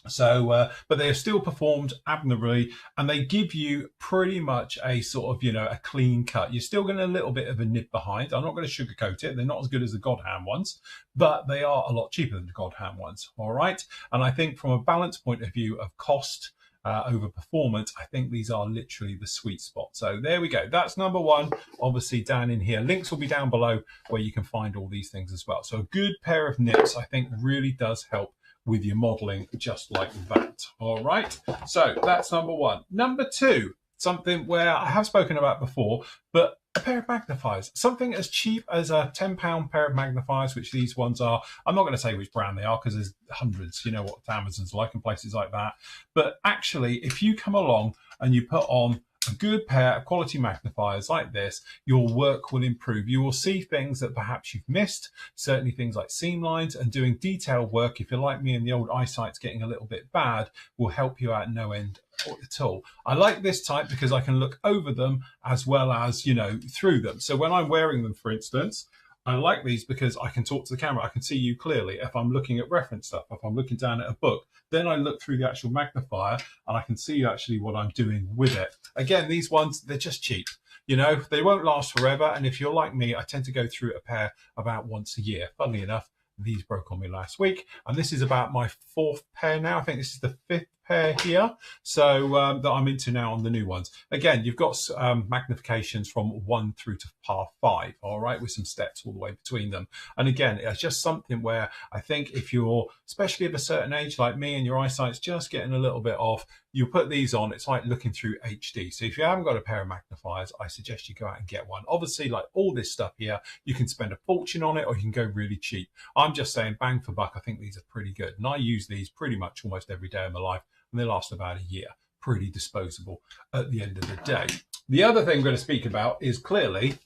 So, but they have still performed admirably, and they give you pretty much a sort of, you know, a clean cut. You're still getting a little bit of a nib behind. I'm not going to sugarcoat it. They're not as good as the Godham ones, but they are a lot cheaper than the Godham ones. All right. And I think from a balance point of view of cost over performance, I think these are literally the sweet spot. So there we go. That's number one, obviously down in here. Links will be down below where you can find all these things as well. So a good pair of nips, I think, really does help with your modeling just like that. All right, so that's number one. Number two, something where I have spoken about before, but a pair of magnifiers, something as cheap as a £10 pair of magnifiers, which these ones are. I'm not going to say which brand they are because there's hundreds, you know what Amazon's like and places like that. But actually, if you come along and you put on a good pair of quality magnifiers like this, your work will improve. You will see things that perhaps you've missed, certainly things like seam lines, and doing detailed work, if you're like me and the old eyesight's getting a little bit bad, will help you out no end at all. I like this type because I can look over them as well as, you know, through them. So when I'm wearing them, for instance, I like these because I can talk to the camera. I can see you clearly. If I'm looking at reference stuff, if I'm looking down at a book, then I look through the actual magnifier and I can see actually what I'm doing with it. Again, these ones, they're just cheap. You know, they won't last forever. And if you're like me, I tend to go through a pair about once a year. Funnily enough, these broke on me last week. And this is about my fourth pair now. I think this is the fifth pair here, so that I'm into now on the new ones. Again, you've got magnifications from 1 through to par 5, all right, with some steps all the way between them. And again, it's just something where I think if you're, especially of a certain age like me and your eyesight's just getting a little bit off, you put these on, it's like looking through HD. So if you haven't got a pair of magnifiers, I suggest you go out and get one. Obviously, like all this stuff here, you can spend a fortune on it or you can go really cheap. I'm just saying bang for buck, I think these are pretty good. And I use these pretty much almost every day of my life, and they last about a year. Pretty disposable at the end of the day. The other thing I'm going to speak about is clearly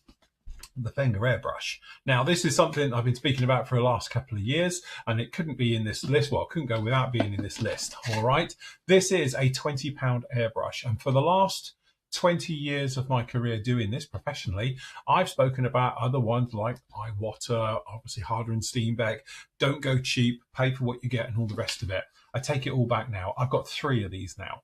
the Fender airbrush. Now, this is something I've been speaking about for the last couple of years, and it couldn't be in this list. Well, it couldn't go without being in this list. All right. This is a £20 airbrush. And for the last 20 years of my career doing this professionally, I've spoken about other ones like Iwata, obviously Harder and Steenbeck. Don't go cheap, pay for what you get and all the rest of it. I take it all back now. I've got 3 of these now.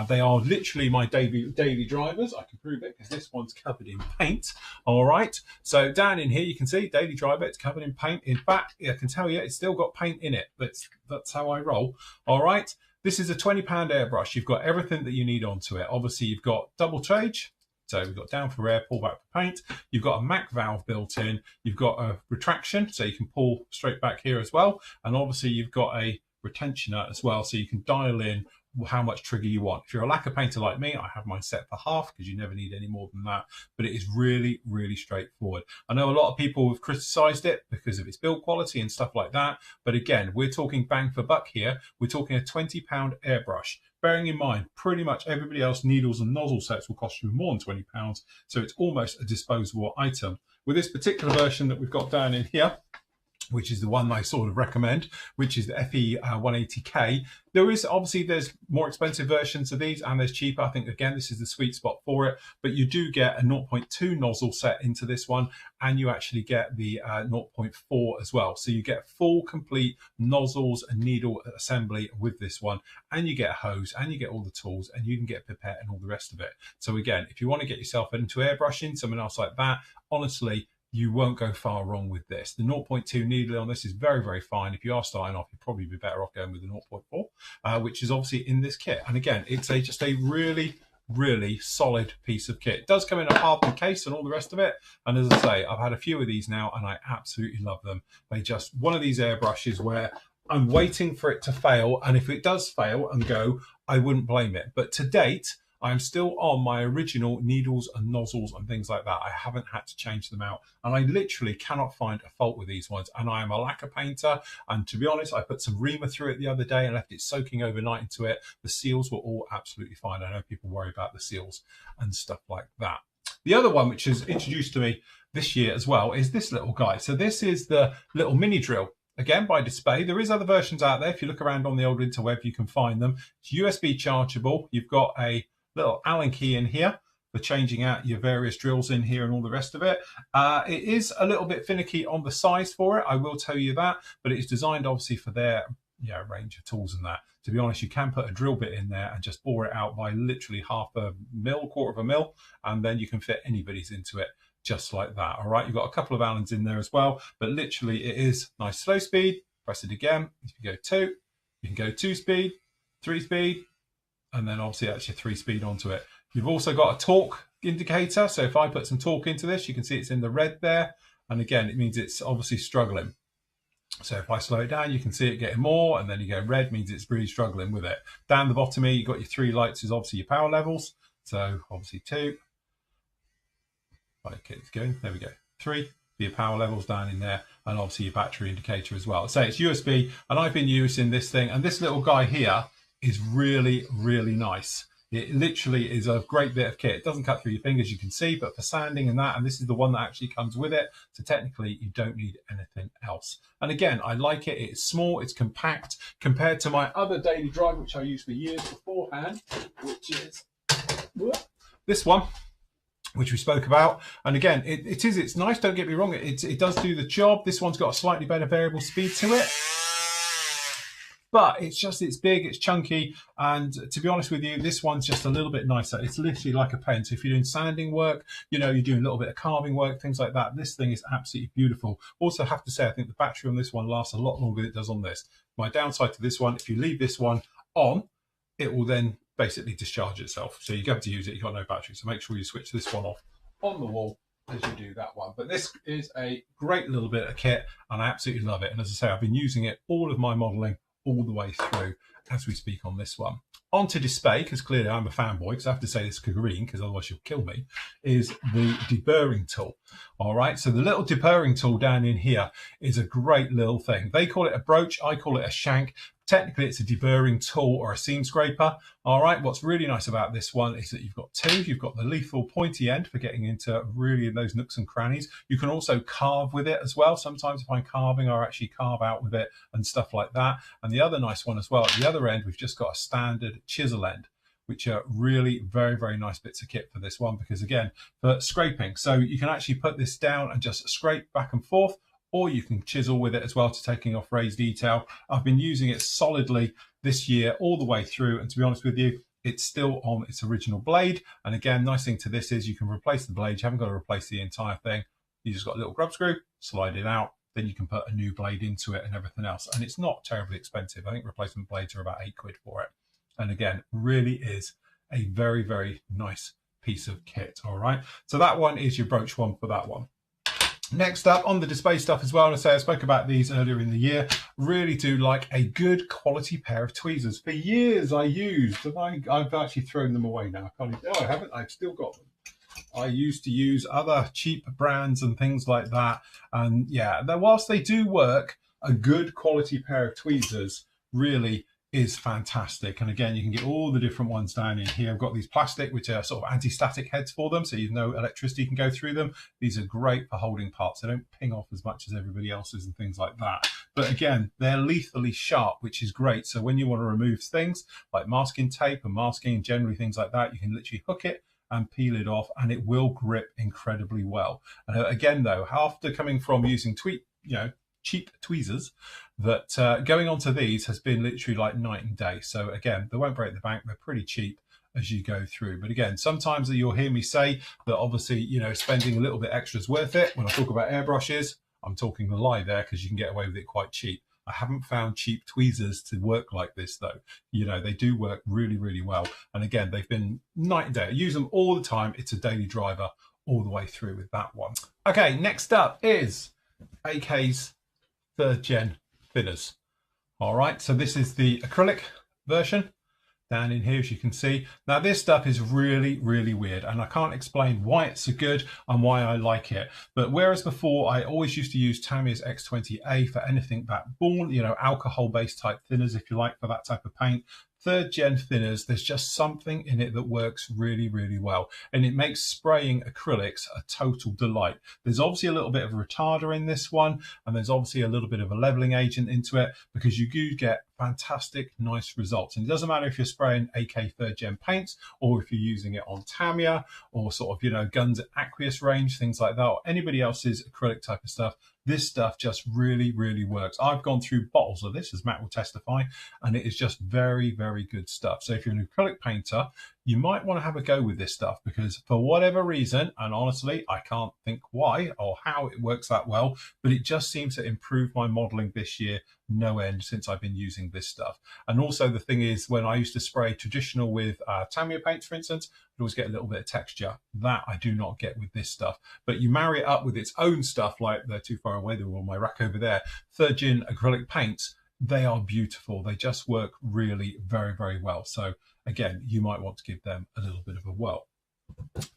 They are literally my daily drivers. I can prove it because this one's covered in paint. All right. So down in here, you can see daily driver. It's covered in paint. In fact, I can tell you it's still got paint in it. That's how I roll. All right. This is a £20 airbrush. You've got everything that you need onto it. Obviously, you've got double stage, So we've got down for air, pull back for paint. You've got a MAC valve built in. You've got a retraction, so you can pull straight back here as well. And obviously you've got a retentioner as well, so you can dial in how much trigger you want. If you're a lacquer painter like me, I have mine set for half because you never need any more than that, but it is really, really straightforward. I know a lot of people have criticized it because of its build quality and stuff like that, but again, we're talking bang for buck here. We're talking a £20 airbrush. Bearing in mind, pretty much everybody else needles and nozzle sets will cost you more than £20, so it's almost a disposable item. With this particular version that we've got down in here, which is the one I sort of recommend, which is the FE 180K. There's more expensive versions of these and there's cheaper. I think, again, this is the sweet spot for it, but you do get a 0.2 nozzle set into this one, and you actually get the 0.4 as well. So you get full complete nozzles and needle assembly with this one, and you get a hose, and you get all the tools, and you can get pipette and all the rest of it. So again, if you want to get yourself into airbrushing, something else like that, honestly, you won't go far wrong with this. The 0.2 needle on this is very, very fine. If you are starting off, you'd probably be better off going with the 0.4, which is obviously in this kit. And again, it's just a really, really solid piece of kit. It does come in a hardened case and all the rest of it. And as I say, I've had a few of these now and I absolutely love them. They just, one of these airbrushes where I'm waiting for it to fail. And if it does fail and go, I wouldn't blame it. But to date, I'm still on my original needles and nozzles and things like that. I haven't had to change them out. And I literally cannot find a fault with these ones. And I am a lacquer painter. And to be honest, I put some Reamer through it the other day and left it soaking overnight into it. The seals were all absolutely fine. I know people worry about the seals and stuff like that. The other one, which is introduced to me this year as well, is this little guy. So this is the little mini drill. Again, by Display. There is other versions out there. If you look around on the old interweb, you can find them. It's USB chargeable. You've got a little Allen key in here for changing out your various drills in here and all the rest of it. It is a little bit finicky on the size for it, I will tell you that, but it's designed obviously for their range of tools and that. To be honest, you can put a drill bit in there and just bore it out by literally half a mil, quarter of a mil, and then you can fit anybody's into it just like that. All right, you've got a couple of Allens in there as well, but literally it is nice slow speed. Press it again. If you go 2, you can go 2 speed, 3 speed, and then obviously that's your 3 speed onto it. You've also got a torque indicator. So if I put some torque into this, you can see it's in the red there. And again, it means it's obviously struggling. So if I slow it down, you can see it getting more, and then you go red means it's really struggling with it. Down the bottom here, you've got your 3 lights is obviously your power levels. So obviously 2. Okay, it's going. There we go. 3 for your power levels down in there, and obviously your battery indicator as well. So it's USB, and I've been using this thing, and this little guy here is really, really nice. It literally is a great bit of kit. It doesn't cut through your fingers, you can see, but for sanding and that, and this is the one that actually comes with it. So technically you don't need anything else. And again, I like it. It's small, it's compact compared to my other daily drive, which I used for years beforehand, which is this one, which we spoke about. And again, it's nice, don't get me wrong. It does do the job. This one's got a slightly better variable speed to it. But it's big, it's chunky, and to be honest with you, this one's just a little bit nicer. It's literally like a pen. So if you're doing sanding work, you're doing a little bit of carving work, things like that, this thing is absolutely beautiful. Also, I have to say, I think the battery on this one lasts a lot longer than it does on this. My downside to this one, if you leave this one on, it will then basically discharge itself. So you go to use it, you've got no battery. So make sure you switch this one off on the wall as you do that one. But this is a great little bit of kit, and I absolutely love it. And as I say, I've been using it all of my modelling all the way through as we speak on this one. On to Display, because clearly I'm a fanboy, because I have to say this green, because otherwise she'll kill me, is the deburring tool. All right, so the little deburring tool down in here is a great little thing. They call it a broach, I call it a shank. Technically, it's a deburring tool or a seam scraper. All right, what's really nice about this one is that you've got 2. You've got the lethal pointy end for getting into really those nooks and crannies. You can also carve with it as well. Sometimes if I'm carving, I actually carve out with it and stuff like that. And the other nice one as well, at the other end, we've just got a standard chisel end, which are really very, very nice bits of kit for this one, because again, for scraping. So you can actually put this down and just scrape back and forth, or you can chisel with it as well to taking off raised detail. I've been using it solidly this year all the way through, and to be honest with you, it's still on its original blade. And again, nice thing to this is you can replace the blade. You haven't got to replace the entire thing. You just got a little grub screw, slide it out, then you can put a new blade into it and everything else. And it's not terribly expensive. I think replacement blades are about £8 for it. And again, really is a very, very nice piece of kit. All right, so that one is your broach one for that one. Next up on the display stuff as well, and I spoke about these earlier in the year, really do like a good quality pair of tweezers. For years I used, and I've actually thrown them away now. I haven't, I've still got them. I used to use other cheap brands and things like that. And yeah, whilst they do work, a good quality pair of tweezers really is fantastic. And again, you can get all the different ones down in here. I've got these plastic, which are sort of anti-static heads for them, so you know electricity can go through them. These are great for holding parts. They don't ping off as much as everybody else's and things like that. But again, they're lethally sharp, which is great. So when you want to remove things like masking tape and masking, generally things like that, you can literally hook it and peel it off, and it will grip incredibly well. And again, though, after coming from using cheap tweezers, that going on to these has been literally like night and day. So again, they won't break the bank. They're pretty cheap as you go through. But again, sometimes you'll hear me say that obviously, spending a little bit extra is worth it. When I talk about airbrushes, I'm talking the lie there, because you can get away with it quite cheap. I haven't found cheap tweezers to work like this though. They do work really, really well. And again, they've been night and day. I use them all the time. It's a daily driver all the way through with that one. Okay, next up is AK's 3rd gen thinners. All right, so this is the acrylic version down in here, as you can see. Now this stuff is really, really weird, and I can't explain why it's so good and why I like it. But whereas before I always used to use Tamiya's X20A for anything that born, alcohol-based type thinners, if you like, for that type of paint. 3rd gen thinners, there's just something in it that works really, really well, and it makes spraying acrylics a total delight. There's obviously a little bit of a retarder in this one, and there's obviously a little bit of a leveling agent into it, because you do get fantastic, nice results. And it doesn't matter if you're spraying AK 3rd gen paints, or if you're using it on Tamiya, or sort of, Guns Aqueous range, things like that, or anybody else's acrylic type of stuff. This stuff just really, really works. I've gone through bottles of this, as Matt will testify, and it is just very, very good stuff. So if you're an acrylic painter, you might want to have a go with this stuff, because for whatever reason, and honestly, I can't think why or how it works that well, but it just seems to improve my modeling this year no end since I've been using this stuff. And also the thing is, when I used to spray traditional with Tamiya paints, for instance, I'd always get a little bit of texture. That I do not get with this stuff. But you marry it up with its own stuff, like they're too far away, they're on my rack over there, 3rd gen acrylic paints, they are beautiful. They just work really very, very well. So again, you might want to give them a little bit of a whirl.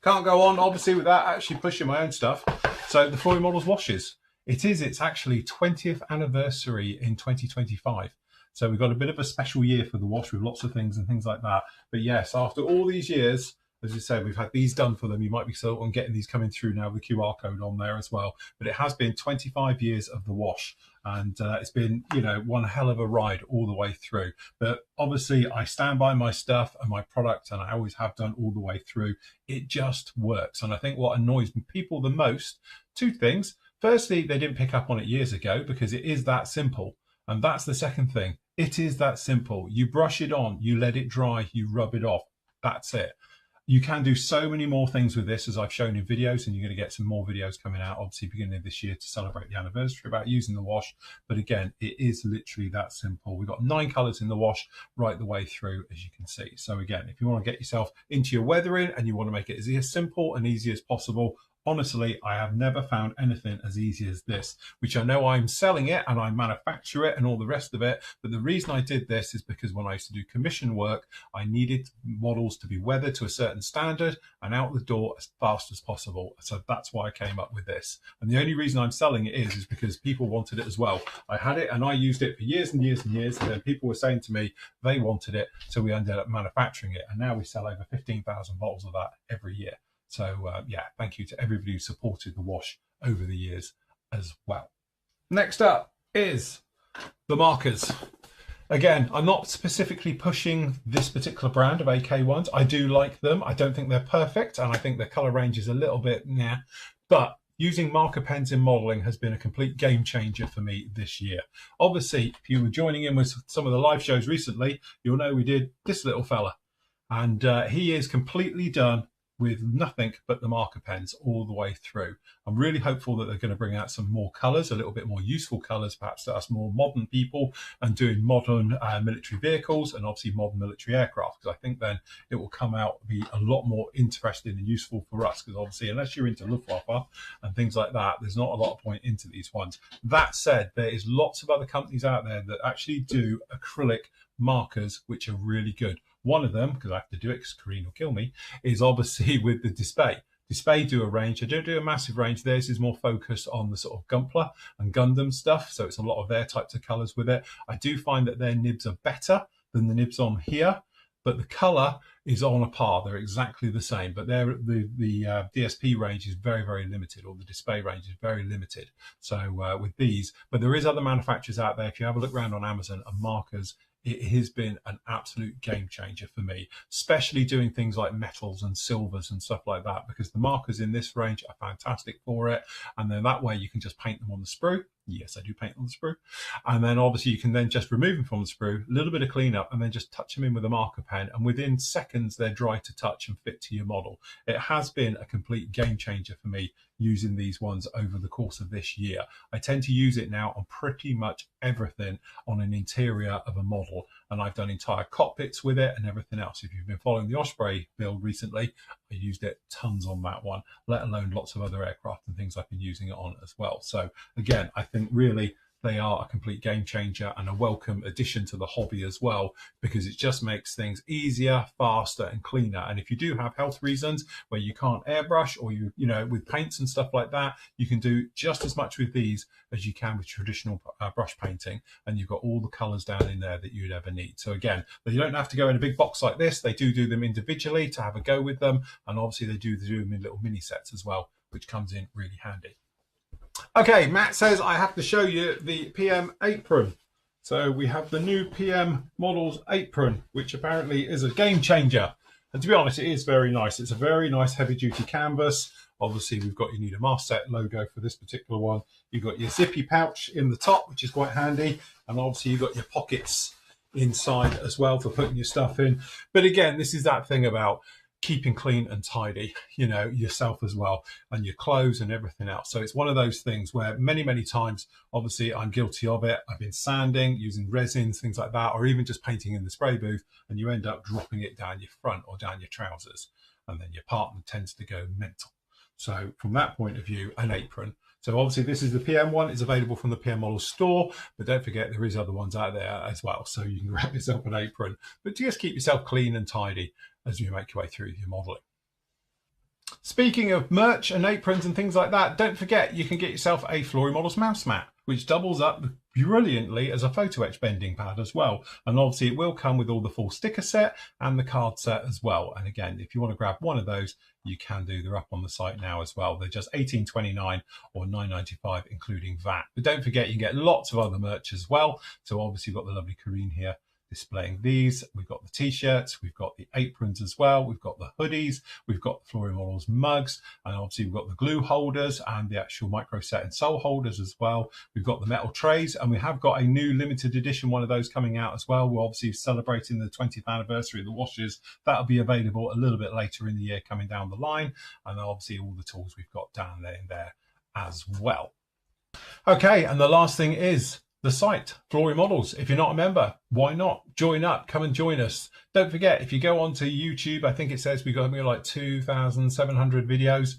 Can't go on, obviously, without actually pushing my own stuff. So the Flory Models washes. It's actually 20th anniversary in 2025. So we've got a bit of a special year for the wash with lots of things and things like that. But yes, after all these years, as I said, we've had these done for them. You might be so on getting these coming through now with the QR code on there as well. But it has been 25 years of the wash, and it's been, one hell of a ride all the way through. But obviously, I stand by my stuff and my product, and I always have done all the way through. It just works. And I think what annoys people the most, two things. Firstly, they didn't pick up on it years ago, because it is that simple. And that's the second thing. It is that simple. You brush it on, you let it dry, you rub it off. That's it. You can do so many more things with this, as I've shown in videos, and you're going to get some more videos coming out, obviously, beginning of this year to celebrate the anniversary about using the wash. But again, it is literally that simple. We've got 9 colours in the wash right the way through, as you can see. So again, if you want to get yourself into your weathering and you want to make it as simple and easy as possible, honestly, I have never found anything as easy as this, which I know I'm selling it and I manufacture it and all the rest of it. But the reason I did this is because when I used to do commission work, I needed models to be weathered to a certain standard and out the door as fast as possible. So that's why I came up with this. And the only reason I'm selling it is because people wanted it as well. I had it and I used it for years and years and years. And then people were saying to me they wanted it. So we ended up manufacturing it. And now we sell over 15,000 bottles of that every year. So yeah, thank you to everybody who supported the wash over the years as well. Next up is the markers. Again, I'm not specifically pushing this particular brand of AK ones. I do like them. I don't think they're perfect, and I think the color range is a little bit nah. But using marker pens in modeling has been a complete game changer for me this year. Obviously, if you were joining in with some of the live shows recently, you'll know we did this little fella. And he is completely done with nothing but the marker pens all the way through. I'm really hopeful that they're going to bring out some more colours, a little bit more useful colours, perhaps to us more modern people and doing modern military vehicles and obviously modern military aircraft, because I think then it will come out be a lot more interesting and useful for us, because obviously unless you're into Luftwaffe and things like that, there's not a lot of point into these ones. That said, there is lots of other companies out there that actually do acrylic markers which are really good. One of them, because I have to do it because Karine will kill me, is obviously with the Display. Display do a range. I don't do a massive range. Theirs is more focused on the sort of Gunpla and Gundam stuff, so it's a lot of their types of colours with it. I do find that their nibs are better than the nibs on here, but the colour is on a par. They're exactly the same, but the DSP range is very, very limited, or the Display range is very limited. So with these, but there is other manufacturers out there. If you have a look around on Amazon and markers, it has been an absolute game changer for me, especially doing things like metals and silvers and stuff like that, because the markers in this range are fantastic for it. And then that way you can just paint them on the sprue. Yes, I do paint on the sprue. And then obviously you can then just remove them from the sprue, a little bit of cleanup, and then just touch them in with a marker pen. And within seconds, they're dry to touch and fit to your model. It has been a complete game changer for me using these ones over the course of this year. I tend to use it now on pretty much everything on an interior of a model. And I've done entire cockpits with it and everything else. If you've been following the Osprey build recently, I used it tons on that one, let alone lots of other aircraft and things I've been using it on as well. So again, I think really they are a complete game changer and a welcome addition to the hobby as well, because it just makes things easier, faster and cleaner. And if you do have health reasons where you can't airbrush, or you know, with paints and stuff like that, you can do just as much with these as you can with traditional brush painting, and you've got all the colors down in there that you'd ever need. So again, you don't have to go in a big box like this. They do them individually to have a go with them, and obviously they do them in little mini sets as well, which comes in really handy. Okay, Matt says I have to show you the PM apron. So we have the new PM Models apron, which apparently is a game changer. And to be honest, it is very nice. It's a very nice heavy duty canvas. Obviously, you need a mast set logo for this particular one. You've got your zippy pouch in the top, which is quite handy. And obviously you've got your pockets inside as well for putting your stuff in. But again, this is that thing about keeping clean and tidy, you know, yourself as well, and your clothes and everything else. So it's one of those things where many times, obviously I'm guilty of it. I've been sanding, using resins, things like that, or even just painting in the spray booth, and you end up dropping it down your front or down your trousers, and then your partner tends to go mental. So from that point of view, an apron. So obviously this is the PM one. It's available from the PM Models store, but don't forget there is other ones out there as well. So you can grab yourself an apron, but just keep yourself clean and tidy as you make your way through your modelling. Speaking of merch and aprons and things like that, don't forget you can get yourself a Flory Models mouse mat, which doubles up brilliantly as a photo etch bending pad as well. And obviously it will come with all the full sticker set and the card set as well. And again, if you want to grab one of those, you can do. They're up on the site now as well. They're just $18.29 or $9.95 including VAT. But don't forget, you can get lots of other merch as well. So obviously you've got the lovely Karine here displaying these. We've got the t-shirts, we've got the aprons as well, we've got the hoodies, we've got the Flory Models mugs, and obviously we've got the glue holders and the actual micro set and sole holders as well. We've got the metal trays, and we have got a new limited edition one of those coming out as well. We're obviously celebrating the 20th anniversary of the washers. That'll be available a little bit later in the year coming down the line, and obviously all the tools we've got down there in there as well. Okay, and the last thing is the site, Flory Models. If you're not a member, why not? Join up, come and join us. Don't forget, if you go onto YouTube, I think it says we've got like 2,700 videos.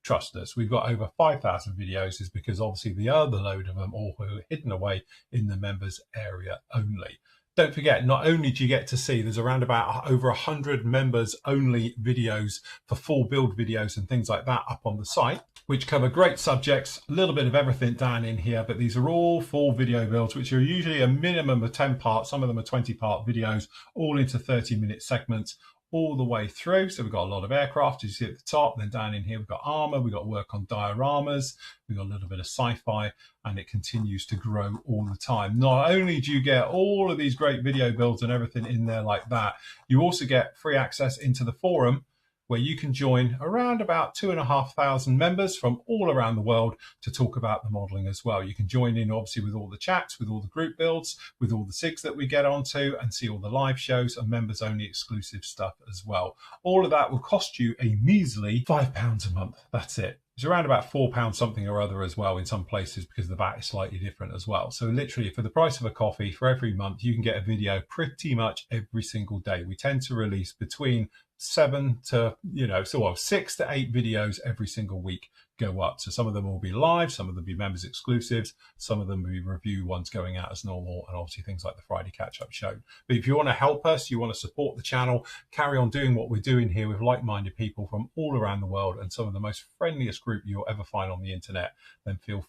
Trust us, we've got over 5,000 videos, is because obviously the other load of them all are hidden away in the members area only. Don't forget, not only do you get to see, there's around about over 100 members only videos for full build videos and things like that up on the site, which cover great subjects, a little bit of everything down in here, but these are all full video builds, which are usually a minimum of 10 parts. Some of them are 20-part videos, all into 30-minute segments all the way through. So we've got a lot of aircraft, as you see at the top. Then down in here, we've got armor, we've got work on dioramas, we've got a little bit of sci-fi, and it continues to grow all the time. Not only do you get all of these great video builds and everything in there like that, you also get free access into the forum, where you can join around about 2,500 members from all around the world to talk about the modelling as well. You can join in obviously with all the chats, with all the group builds, with all the SIGs that we get onto, and see all the live shows and members only exclusive stuff as well. All of that will cost you a measly £5 a month. That's it. It's around about £4 something or other as well in some places, because the VAT is slightly different as well. So literally for the price of a coffee for every month, you can get a video pretty much every single day. We tend to release between 6 to 8 videos every single week go up. So some of them will be live, some of them will be members exclusives, some of them will be review ones going out as normal, and obviously things like the Friday catch-up show. But if you want to help us, you want to support the channel, carry on doing what we're doing here with like-minded people from all around the world and some of the most friendliest group you'll ever find on the internet, then feel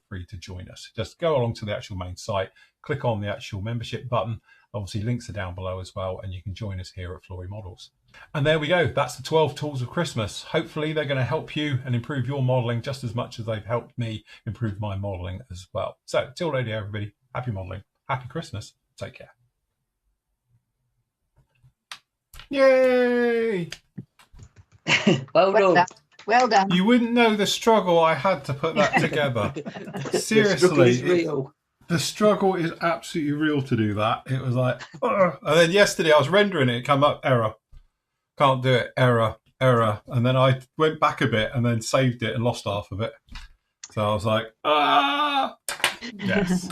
free to join us. Just go along to the actual main site, click on the actual membership button. Obviously links are down below as well, and you can join us here at Flory Models. And there we go. That's the 12 tools of Christmas. Hopefully they're going to help you and improve your modelling just as much as they've helped me improve my modelling as well. So till later, everybody, happy modelling, happy Christmas, take care. Yay! Well done. Well done. You wouldn't know the struggle I had to put that together. Seriously. The struggle is absolutely real to do that. It was like, ugh. And then yesterday I was rendering it come up, error. Can't do it, error. And then I went back a bit and then saved it and lost half of it. So I was like, yes.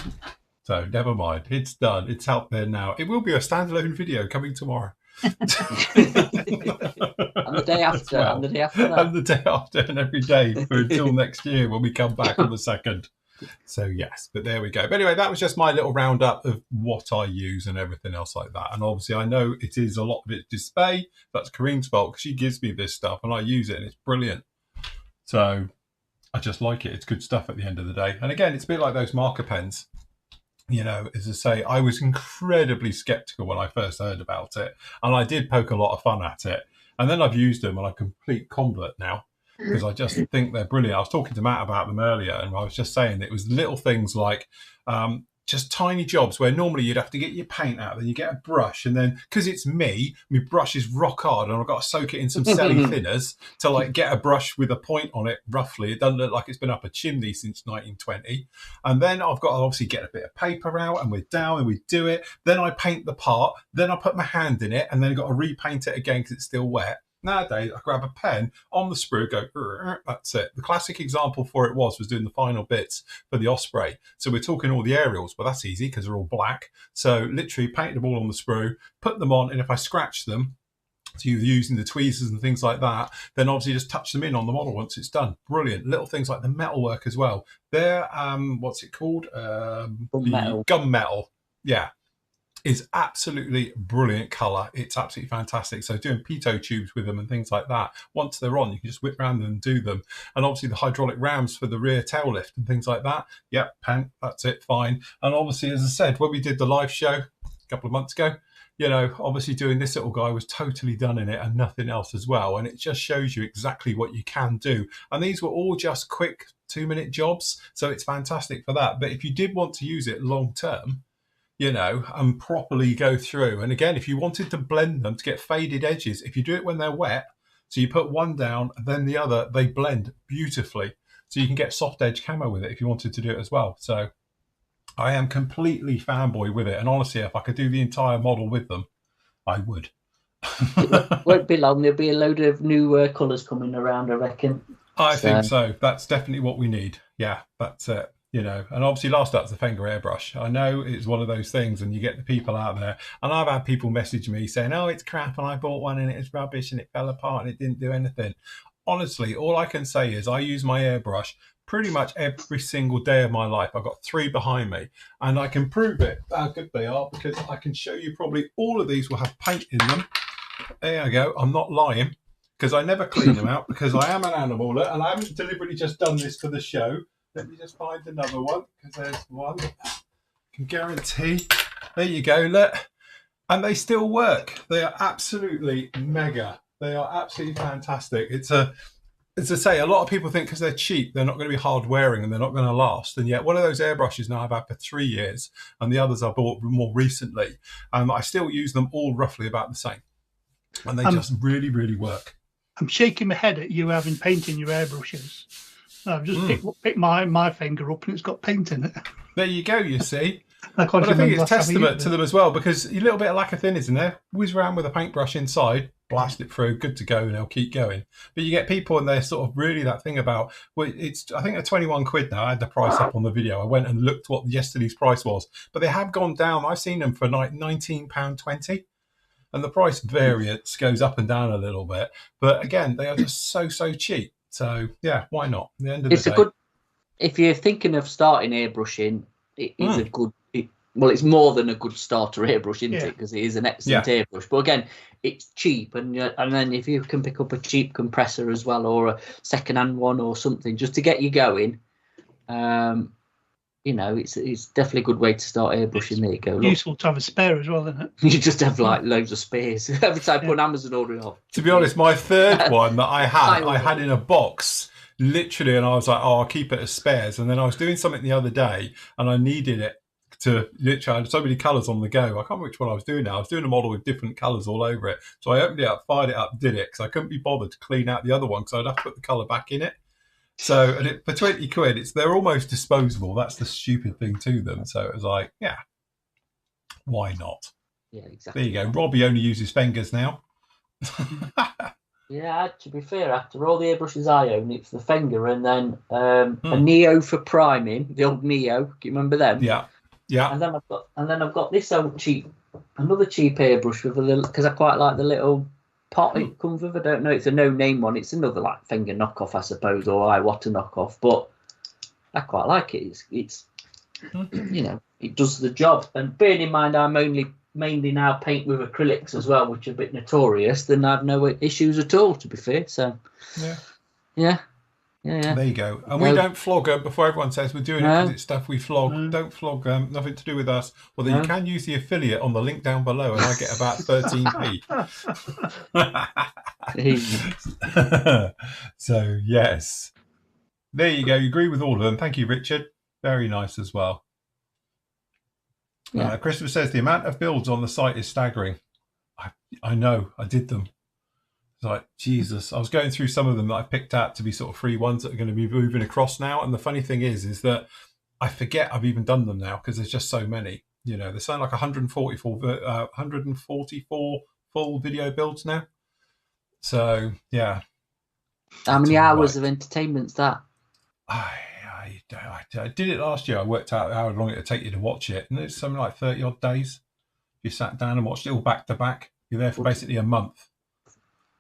So never mind. It's done. It's out there now. It will be a standalone video coming tomorrow. And the day after, and the day after that. And the day after, and every day until next year when we come back on the 2nd. So yes, but there we go. But anyway, that was just my little roundup of what I use and everything else like that. And obviously I know it is a lot of it display. That's Kareen's fault, because she gives me this stuff and I use it and it's brilliant. So I just like it. It's good stuff at the end of the day. And again, it's a bit like those marker pens. You know, as I say, I was incredibly skeptical when I first heard about it, and I did poke a lot of fun at it. And then I've used them and I'm a complete convert now, because I just think they're brilliant. I was talking to Matt about them earlier, and I was just saying it was little things like just tiny jobs where normally you'd have to get your paint out, then you get a brush, and then because it's me, my brush is rock hard and I've got to soak it in some Selly thinners to like get a brush with a point on it roughly. It doesn't look like it's been up a chimney since 1920. And then I've got to obviously get a bit of paper out, and we're down and we do it. Then I paint the part, then I put my hand in it, and then I've got to repaint it again because it's still wet. Nowadays, I grab a pen on the sprue, go, that's it. The classic example for it was doing the final bits for the Osprey. So we're talking all the aerials, but that's easy because they're all black. So literally painted them all on the sprue, put them on, and if I scratch them, so you're using the tweezers and things like that, then obviously just touch them in on the model once it's done. Brilliant. Little things like the metalwork as well. They're, what's it called? Gunmetal. Yeah. Is absolutely brilliant colour. It's absolutely fantastic. So doing pitot tubes with them and things like that, once they're on, you can just whip around them and do them. And obviously the hydraulic rams for the rear tail lift and things like that. Yep, pen, that's it, fine. And obviously, as I said, when we did the live show a couple of months ago, you know, obviously doing this little guy was totally done in it and nothing else as well. And it just shows you exactly what you can do. And these were all just quick 2-minute jobs. So it's fantastic for that. But if you did want to use it long term, you know, and properly go through. And again, if you wanted to blend them to get faded edges, if you do it when they're wet, so you put one down, then the other, they blend beautifully. So you can get soft edge camo with it if you wanted to do it as well. So I am completely fanboy with it. And honestly, if I could do the entire model with them, I would. It won't be long. There'll be a load of new colours coming around, I reckon. I think so. That's definitely what we need. Yeah, that's it. You know, and obviously last up's the Fenger airbrush. I know it's one of those things, and you get the people out there, and I've had people message me saying, oh, it's crap, and I bought one and it was rubbish and it fell apart and it didn't do anything. Honestly, all I can say is I use my airbrush pretty much every single day of my life. I've got 3 behind me, and I can prove it how good they are because I can show you probably all of these will have paint in them. There you go. I'm not lying because I never clean them out because I am an animaler, and I haven't deliberately just done this for the show. Let me just find another one, because there's one I can guarantee. There you go, look. And they still work. They are absolutely mega. They are absolutely fantastic. It's a, as I say, a lot of people think because they're cheap, they're not going to be hard wearing and they're not going to last. And yet one of those airbrushes now I've had for 3 years, and the others I bought more recently. I still use them all roughly about the same. And they just really, really work. I'm shaking my head at you having paint in your airbrushes. I've just picked my finger up and it's got paint in it. There you go, you see. But I think it's testament to them as well, because a little bit of lacquer thin is in there. Whiz around with a paintbrush inside, blast it through, good to go, and they'll keep going. But you get people and they're sort of really that thing about, well, it's, I think at 21 quid now. I had the price up on the video. I went and looked what yesterday's price was, but they have gone down. I've seen them for like £19.20. And the price variance goes up and down a little bit. But again, they are just so cheap. So, yeah, why not? At the end of the day. If you're thinking of starting airbrushing, it is a good, it's more than a good starter airbrush, isn't it? Because it is an excellent airbrush. But again, it's cheap. And then if you can pick up a cheap compressor as well, or a second-hand one or something, just to get you going, it's definitely a good way to start airbrushing. There you go. Look. Useful to have a spare as well, isn't it? You just have like loads of spares. Every time I put an Amazon order off. To be honest, my third one that I had in a box, literally, and I was like, I'll keep it as spares. And then I was doing something the other day and I needed it to literally, I had so many colours on the go. I can't remember which one I was doing now. I was doing a model with different colours all over it. So I opened it up, fired it up, did it, because I couldn't be bothered to clean out the other one because I'd have to put the colour back in it. So, and for 20 quid, they're almost disposable. That's the stupid thing to them. So it was like, yeah, why not? Yeah, exactly. There you go. Robbie only uses fingers now. Yeah, to be fair, after all the airbrushes I own, it's the Fenger and then a Neo for priming, the old Neo. Do you remember them? Yeah. And then I've got this another cheap airbrush with a little, because I quite like the little pot it comes with. I don't know, it's a no-name one. It's another like Fenger knockoff, I suppose, or Iwata knockoff, but I quite like it. It's it does the job. And bearing in mind I'm mainly now paint with acrylics as well, which are a bit notorious, then I have no issues at all, to be fair. So yeah. There you go. And we don't flog them. Before everyone says we're doing it because it's stuff we flog. Don't flog them. Nothing to do with us. Although you can use the affiliate on the link down below, and I get about 13p. So yes, there you go. You agree with all of them. Thank you, Richard. Very nice as well. Christopher says the amount of builds on the site is staggering. I know. I did them. It's like, Jesus. I was going through some of them that I picked out to be sort of free ones that are going to be moving across now. And the funny thing is that I forget I've even done them now because there's just so many. There's something like 144 full video builds now. So, yeah. How many hours of entertainment's that? I did it last year. I worked out how long it would take you to watch it. And it's something like 30 odd days. You sat down and watched it all back to back. You're there for basically a month.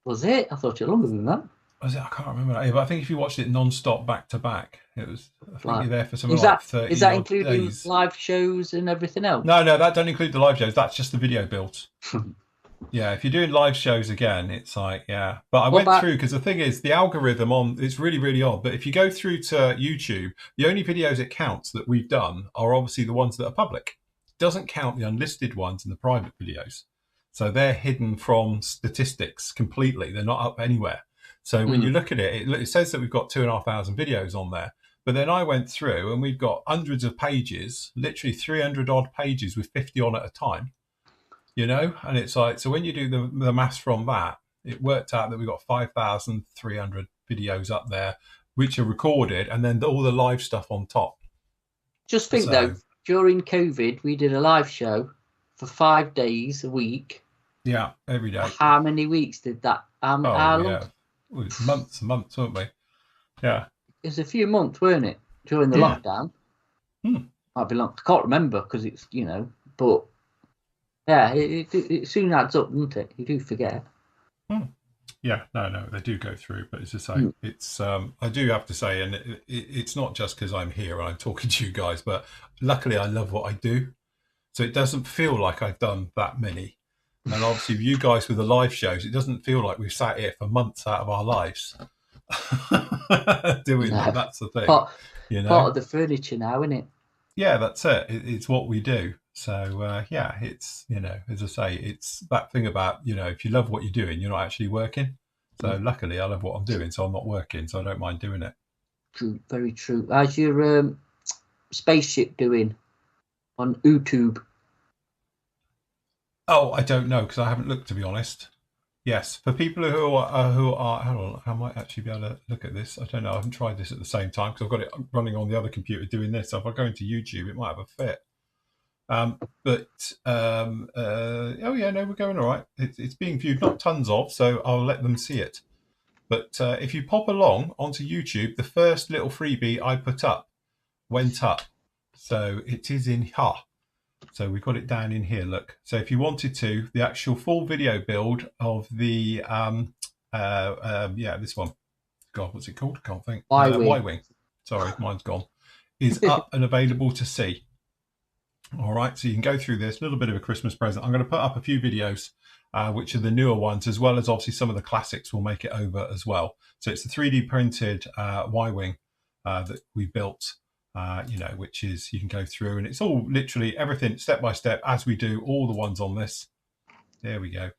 Was it? I thought it was longer than that. Was it? I can't remember. But I think if you watched it non-stop back to back, it was. I think you're there for something like 30. Is that including days. Live shows and everything else? No, that don't include the live shows. That's just the video builds. Yeah, if you're doing live shows again, it's like, yeah. But I went through, because the thing is, the algorithm it's really, really odd. But if you go through to YouTube, the only videos it counts that we've done are obviously the ones that are public. It doesn't count the unlisted ones and the private videos. So they're hidden from statistics completely. They're not up anywhere. So when you look at it, it says that we've got 2,500 videos on there. But then I went through and we've got hundreds of pages, literally 300 odd pages with 50 on at a time. And it's like, so when you do the maths from that, it worked out that we've got 5,300 videos up there, which are recorded, and then all the live stuff on top. Just think though, during COVID, we did a live show for 5 days a week. Yeah, every day. How many weeks did that? How long? Yeah. Well, it was months, weren't we? Yeah. It was a few months, weren't it? During the lockdown. Might be long. I can't remember because it's, but yeah, it soon adds up, doesn't it? You do forget. Yeah, no, they do go through, but it's just like, it's, I do have to say, and it's not just because I'm here and I'm talking to you guys, but luckily I love what I do. So it doesn't feel like I've done that many. And obviously you guys with the live shows, it doesn't feel like we've sat here for months out of our lives doing that. That's the thing. Part of the furniture now, isn't it? Yeah, that's it. It's what we do. So, yeah, it's, as I say, it's that thing about, if you love what you're doing, you're not actually working. So luckily I love what I'm doing, so I'm not working, so I don't mind doing it. True, very true. How's your spaceship doing on YouTube? Oh, I don't know, because I haven't looked, to be honest. Yes, for people who are, hold on, I might actually be able to look at this. I don't know. I haven't tried this at the same time because I've got it running on the other computer doing this. So if I go into YouTube, it might have a fit. Oh yeah, no, we're going all right. It's being viewed, not tons of, so I'll let them see it. But if you pop along onto YouTube, the first little freebie I put up went up. So it is in here. So we've got it down in here, look. So if you wanted to, the actual full video build of the, this one. God, what's it called? I can't think. Y-Wing. Sorry, mine's gone. Is up and available to see. All right, so you can go through this, a little bit of a Christmas present. I'm going to put up a few videos, which are the newer ones, as well as obviously some of the classics will make it over as well. So it's the 3D printed Y-Wing that we built. Which is, you can go through and it's all literally everything step by step as we do all the ones on this. There we go.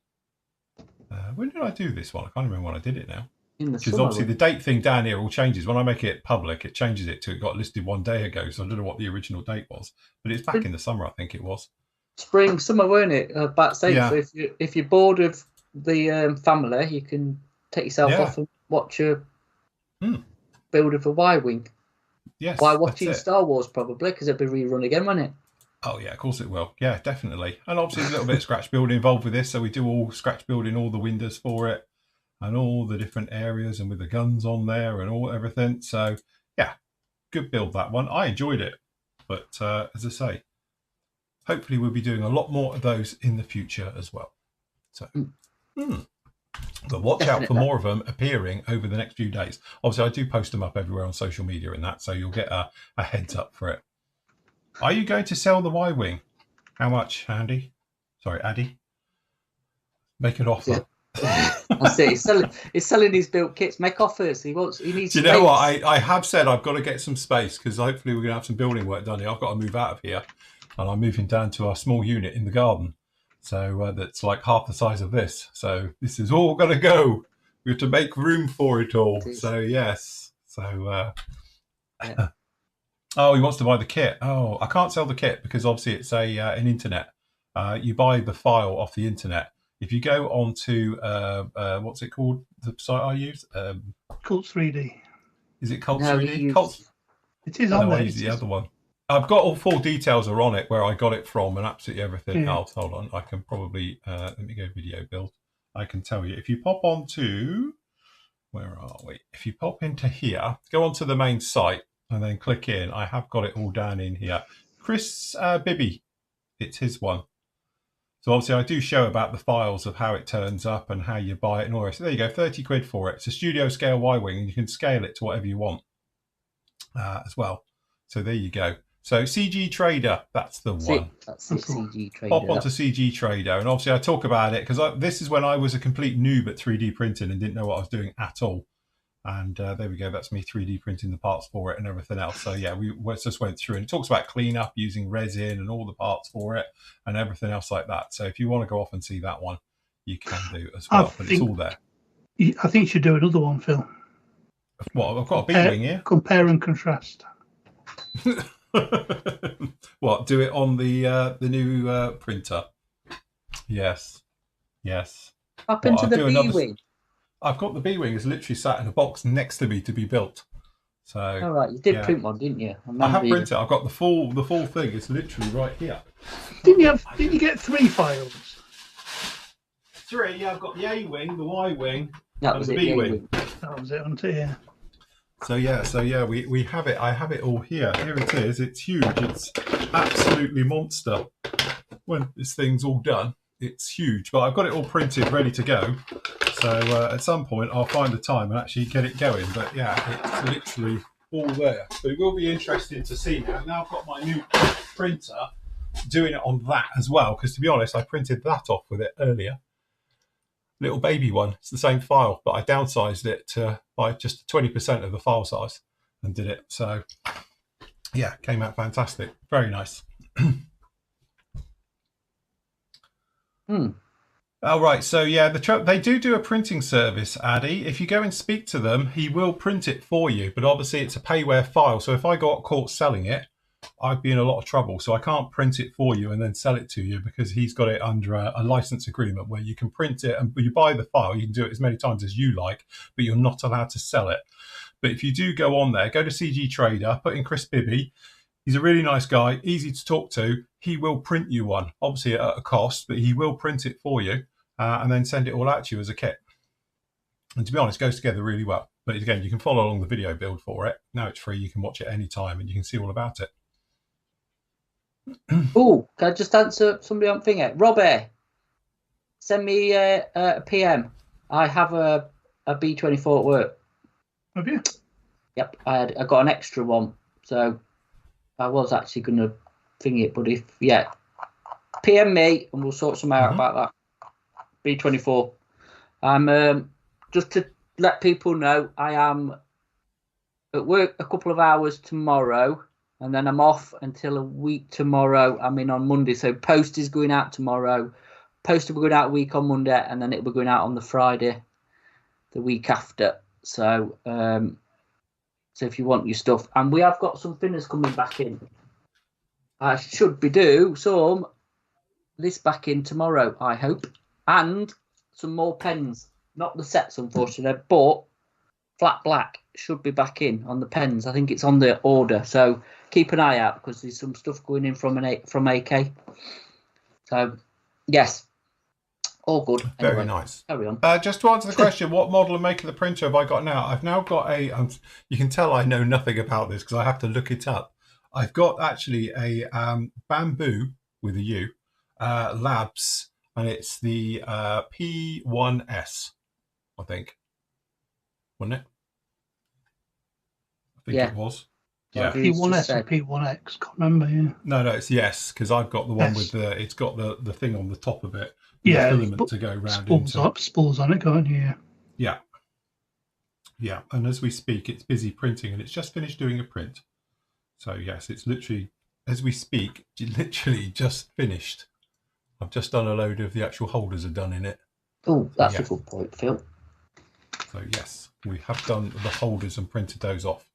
When did I do this one? I can't remember when I did it now. Because obviously the date thing down here all changes. When I make it public, it changes it to it got listed one day ago. So I don't know what the original date was, but it's back in the summer, I think it was. Spring, summer, weren't it? Back stage. Yeah. So if you're bored of the family, you can take yourself off and watch a build of a Y-Wing. Yes, by watching Star Wars, probably, because it'll be rerun again, won't it? Oh yeah, of course it will. Yeah, definitely. And obviously there's a little bit of scratch building involved with this, so we do all scratch building all the windows for it and all the different areas and with the guns on there and all everything. So yeah, good build, that one. I enjoyed it, but as I say, hopefully we'll be doing a lot more of those in the future as well. So but watch out for more of them appearing over the next few days. Obviously, I do post them up everywhere on social media and that, so you'll get a heads up for it. Are you going to sell the Y-Wing? How much, Andy? Sorry, Addy. Make an offer. Yeah. I see. He's selling his built kits. Make offers. He needs. Do you space. know what? I have said I've got to get some space because hopefully we're going to have some building work done here. I've got to move out of here, and I'm moving down to our small unit in the garden. So that's like half the size of this. So this is all going to go. We have to make room for it all. So yes. So oh, he wants to buy the kit. Oh, I can't sell the kit because obviously it's an internet. You buy the file off the internet. If you go on to what's it called? The site I use. Cult 3D. Is it Cult 3D? Cult. It is on there. I use the other one. I've got all full details are on it, where I got it from and absolutely everything else. Hold on, I can probably, let me go video build. I can tell you. If you pop on to, where are we? If you pop into here, go onto the main site and then click in. I have got it all down in here. Chris Bibby, it's his one. So obviously I do show about the files of how it turns up and how you buy it and all that. So there you go, 30 quid for it. It's a studio scale Y-Wing and you can scale it to whatever you want as well. So there you go. So CG Trader, that's the one. That's it, CG Trader. Pop onto CG Trader, and obviously I talk about it because this is when I was a complete noob at 3D printing and didn't know what I was doing at all. And there we go, that's me 3D printing the parts for it and everything else. So yeah, we just went through and it talks about cleanup using resin and all the parts for it and everything else like that. So if you want to go off and see that one, you can do as well, but it's all there. I think you should do another one, Phil. What, I've got a B-Wing here? Compare and contrast. What, do it on the new printer? Yes. Up into the B-Wing. I've got the B-Wing. It's literally sat in a box next to me to be built. So all right, you did print one, didn't you? I have printed. I've got the full thing. It's literally right here. Didn't you get 3 files? 3. Yeah, I've got the A-Wing, the Y-Wing, and the B-Wing. That was it, wasn't it? Yeah. So yeah, we have it. I have it all here. Here it is. It's huge. It's absolutely monster. When this thing's all done, it's huge. But I've got it all printed, ready to go. So at some point, I'll find the time and actually get it going. But yeah, it's literally all there. But it will be interesting to see now. Now I've got my new printer doing it on that as well. Because to be honest, I printed that off with it earlier. Little baby one. It's the same file, but I downsized it by just 20% of the file size and did it. So yeah, came out fantastic. Very nice. All right, so yeah, they do a printing service, Addy. If you go and speak to them, he will print it for you, but obviously it's a payware file. So if I got caught selling it, I'd be in a lot of trouble. So I can't print it for you and then sell it to you, because he's got it under a license agreement where you can print it and you buy the file. You can do it as many times as you like, but you're not allowed to sell it. But if you do go on there, go to CG Trader, put in Chris Bibby. He's a really nice guy, easy to talk to. He will print you one, obviously at a cost, but he will print it for you and then send it all out to you as a kit. And to be honest, it goes together really well. But again, you can follow along the video build for it. Now it's free. You can watch it any time and you can see all about it. Oh, can I just answer somebody on Finger? Robbie, send me a PM. I have a B24 at work. Have you? Yep, I got an extra one. So I was actually going to thing it, but if, PM me and we'll sort some out about that. B24. Just to let people know, I am at work a couple of hours tomorrow, and then I'm off until a week tomorrow. I'm in on Monday, so post is going out tomorrow. Post will be going out a week on Monday, and then it'll be going out on the Friday, the week after. So, so if you want your stuff, and we have got some thinners coming back in. I should be due some this back in tomorrow, I hope, and some more pens. Not the sets, unfortunately, but flat black should be back in on the pens. I think it's on the order, so keep an eye out because there's some stuff going in from AK. So, yes, all good. Very anyway, nice. Carry on. Just to answer the question, what model and make of the printer have I got now? I've now got a. You can tell I know nothing about this because I have to look it up. I've got actually a Bamboo with a U Labs, and it's the P1S. I think, wasn't it? I think it was. Yeah. P1S or P1X, can't remember. Yeah. No, it's the S because I've got the one with the. It's got the thing on the top of it. Yeah, the filament to go round spools on it, can't you? Yeah. Yeah, and as we speak, it's busy printing, and it's just finished doing a print. So yes, it's literally as we speak, literally just finished. I've just done a load of the actual holders are done in it. Oh, that's a good point, Phil. So yes, we have done the holders and printed those off.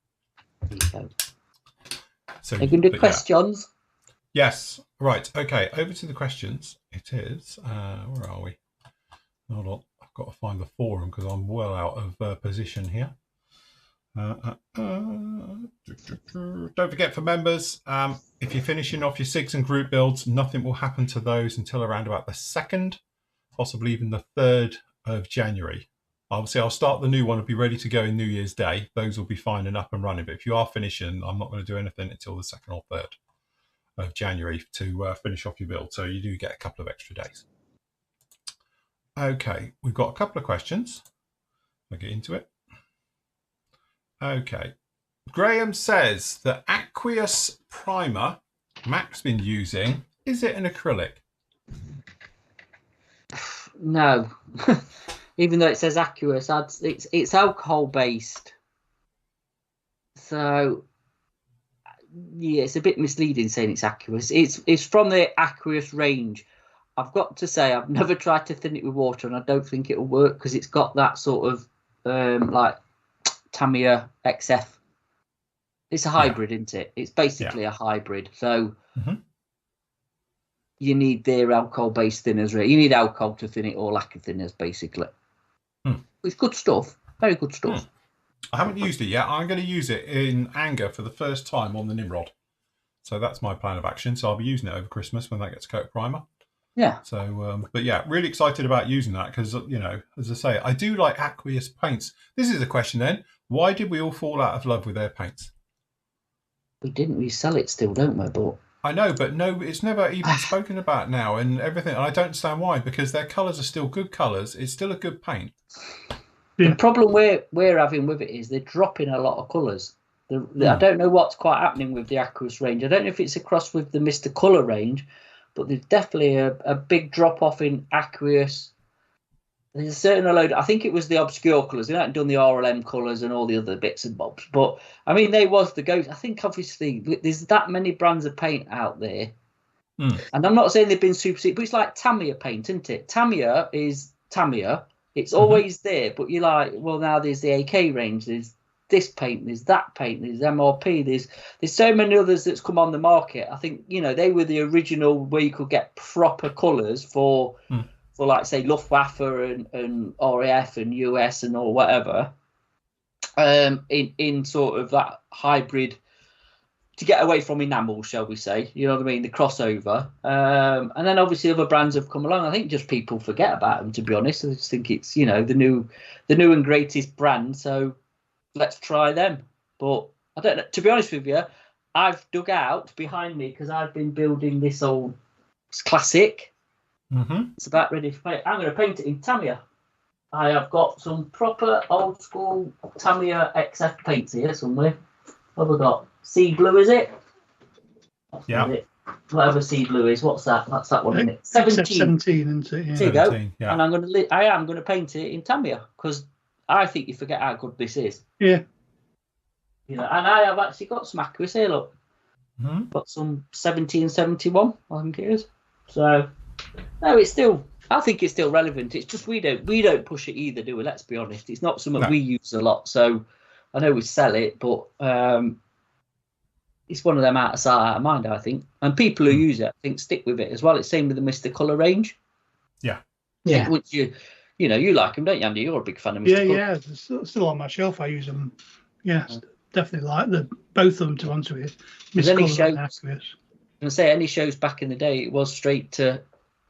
There you go. So you can do questions. Yes. Right. Okay. Over to the questions. It is. Where are we? Hold on. I've got to find the forum because I'm well out of position here. Don't forget for members, if you're finishing off your SIGs and group builds, nothing will happen to those until around about the 2nd, possibly even the 3rd of January. Obviously, I'll start the new one. It'll be ready to go in New Year's Day. Those will be fine and up and running. But if you are finishing, I'm not going to do anything until the 2nd or 3rd of January to finish off your build. So you do get a couple of extra days. Okay, we've got a couple of questions. I'll get into it. Okay. Graham says the aqueous primer Mac's been using, is it an acrylic? No. Even though it says aqueous, it's alcohol based. So yeah, it's a bit misleading saying it's aqueous. It's from the aqueous range. I've got to say I've never tried to thin it with water, and I don't think it'll work because it's got that sort of like Tamiya XF. It's a hybrid, isn't it? It's basically a hybrid. So you need their alcohol-based thinners. Right? You need alcohol to thin it, or lacquer thinners, basically. It's good stuff. Very good stuff. I haven't used it yet. I'm going to use it in anger for the first time on the Nimrod. So that's my plan of action. So I'll be using it over Christmas when that gets coat primer. Yeah. So, but yeah, really excited about using that because, you know, as I say, I do like aqueous paints. This is a question then. Why did we all fall out of love with their paints? We didn't. We sell it still, don't we? But I know, but no, it's never even spoken about now and everything. And I don't understand why, because their colours are still good colours. It's still a good paint. The problem we're having with it is they're dropping a lot of colours. I don't know what's quite happening with the aqueous range. I don't know if it's across with the Mr. Colour range, but there's definitely a big drop off in aqueous. There's a certain load. I think it was the obscure colours. They haven't done the RLM colours and all the other bits and bobs. But I mean, they was the go. I think obviously there's that many brands of paint out there, and I'm not saying they've been super, but it's like Tamiya paint, isn't it? Tamiya is Tamiya. It's always there, but you're like, well, now there's the AK range. There's this paint, there's that paint, there's MRP, there's so many others that's come on the market. I think, you know, they were the original where you could get proper colours for like, say, Luftwaffe and RAF and US and or whatever, in sort of that hybrid, to get away from enamel, shall we say, you know what I mean, the crossover. And then obviously other brands have come along. I think just people forget about them, to be honest. I just think it's, you know, the new and greatest brand, so let's try them. But I don't know, to be honest with you, I've dug out behind me, because I've been building this old classic. It's about ready for paint. I'm going to paint it in Tamiya. I have got some proper old school Tamiya XF paints here somewhere. What have I got? Sea blue, is it? Yeah. Whatever sea blue is. What's that? That's that one, isn't it? 17, isn't it? Yeah. There you go. Yeah. And I am going to paint it in Tamiya, because I think you forget how good this is. Yeah. You know, and I have actually got some accuracy here. Look, got some 1771, I think it is. So no, it's still. I think it's still relevant. It's just we don't push it either, do we? Let's be honest. It's not something we use a lot. So I know we sell it, but it's one of them out of sight, out of mind, I think. And people who use it, I think, stick with it as well. It's same with the Mr. Colour range. Yeah. Yeah. Which you like them, don't you, Andy? You're a big fan of Mr. Colour. Yeah. It's still on my shelf. I use them. Yeah, definitely like both of them, to answer it. Mr. Colour and Aqueous. I say any shows back in the day, it was straight to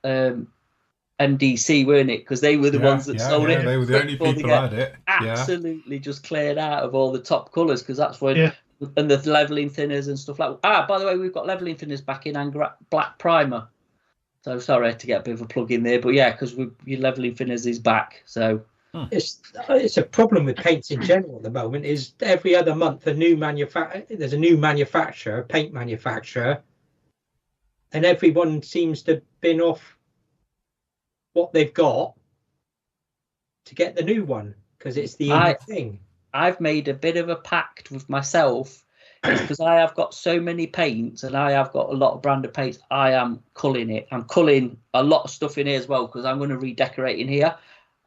MDC, weren't it? Because they were the ones that sold it. They were the only people who had it. Absolutely, just cleared out of all the top colours, because that's when, and the levelling thinners and stuff like that. By the way, we've got levelling thinners back in and black primer. So sorry to get a bit of a plug in there, but yeah, because your levelling thinners is back. So it's a problem with paints in general at the moment. Is every other month there's a new manufacturer, paint manufacturer, and everyone seems to bin off what they've got to get the new one, because it's the thing. I've made a bit of a pact with myself, because I have got so many paints and I have got a lot of branded paints. I am culling it. I'm culling a lot of stuff in here as well, because I'm going to redecorate in here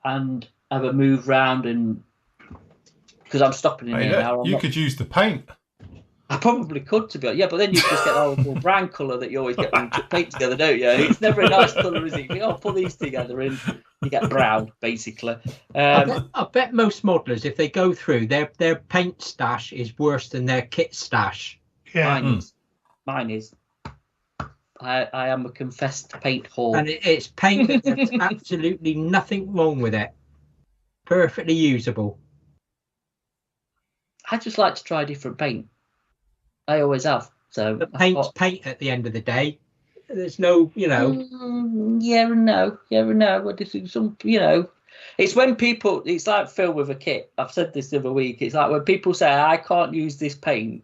and have a move round, and because I'm stopping in here now. You could use the paint. I probably could, to be honest. Yeah, but then you just get the horrible brown colour that you always get when you paint together, don't you? It's never a nice colour, is it? You think, oh, pull these together and you get brown, basically. I bet most modelers, if they go through, their paint stash is worse than their kit stash. Yeah. Mine is. I am a confessed paint whore. And it's paint that's absolutely nothing wrong with it. Perfectly usable. I just like to try different paint. I always have. So the paint's paint at the end of the day. There's no, yeah and no. But this is some, it's when people. It's like Phil with a kit. I've said this the other week. It's like when people say, "I can't use this paint."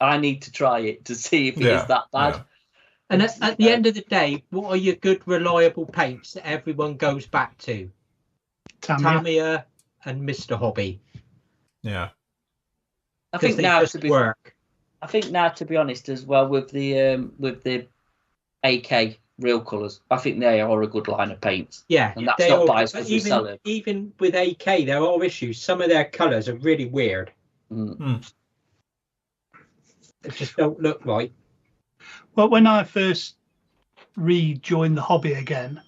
I need to try it to see if it is that bad. Yeah. And at the end of the day, what are your good, reliable paints that everyone goes back to? Tamiya and Mr. Hobby. Yeah. I think now to be honest, as well, with the AK real colours, I think they are a good line of paints. Yeah, and that's not biased because we sell it. Even with AK, there are issues. Some of their colours are really weird. They just don't look right. Well, when I first rejoined the hobby again,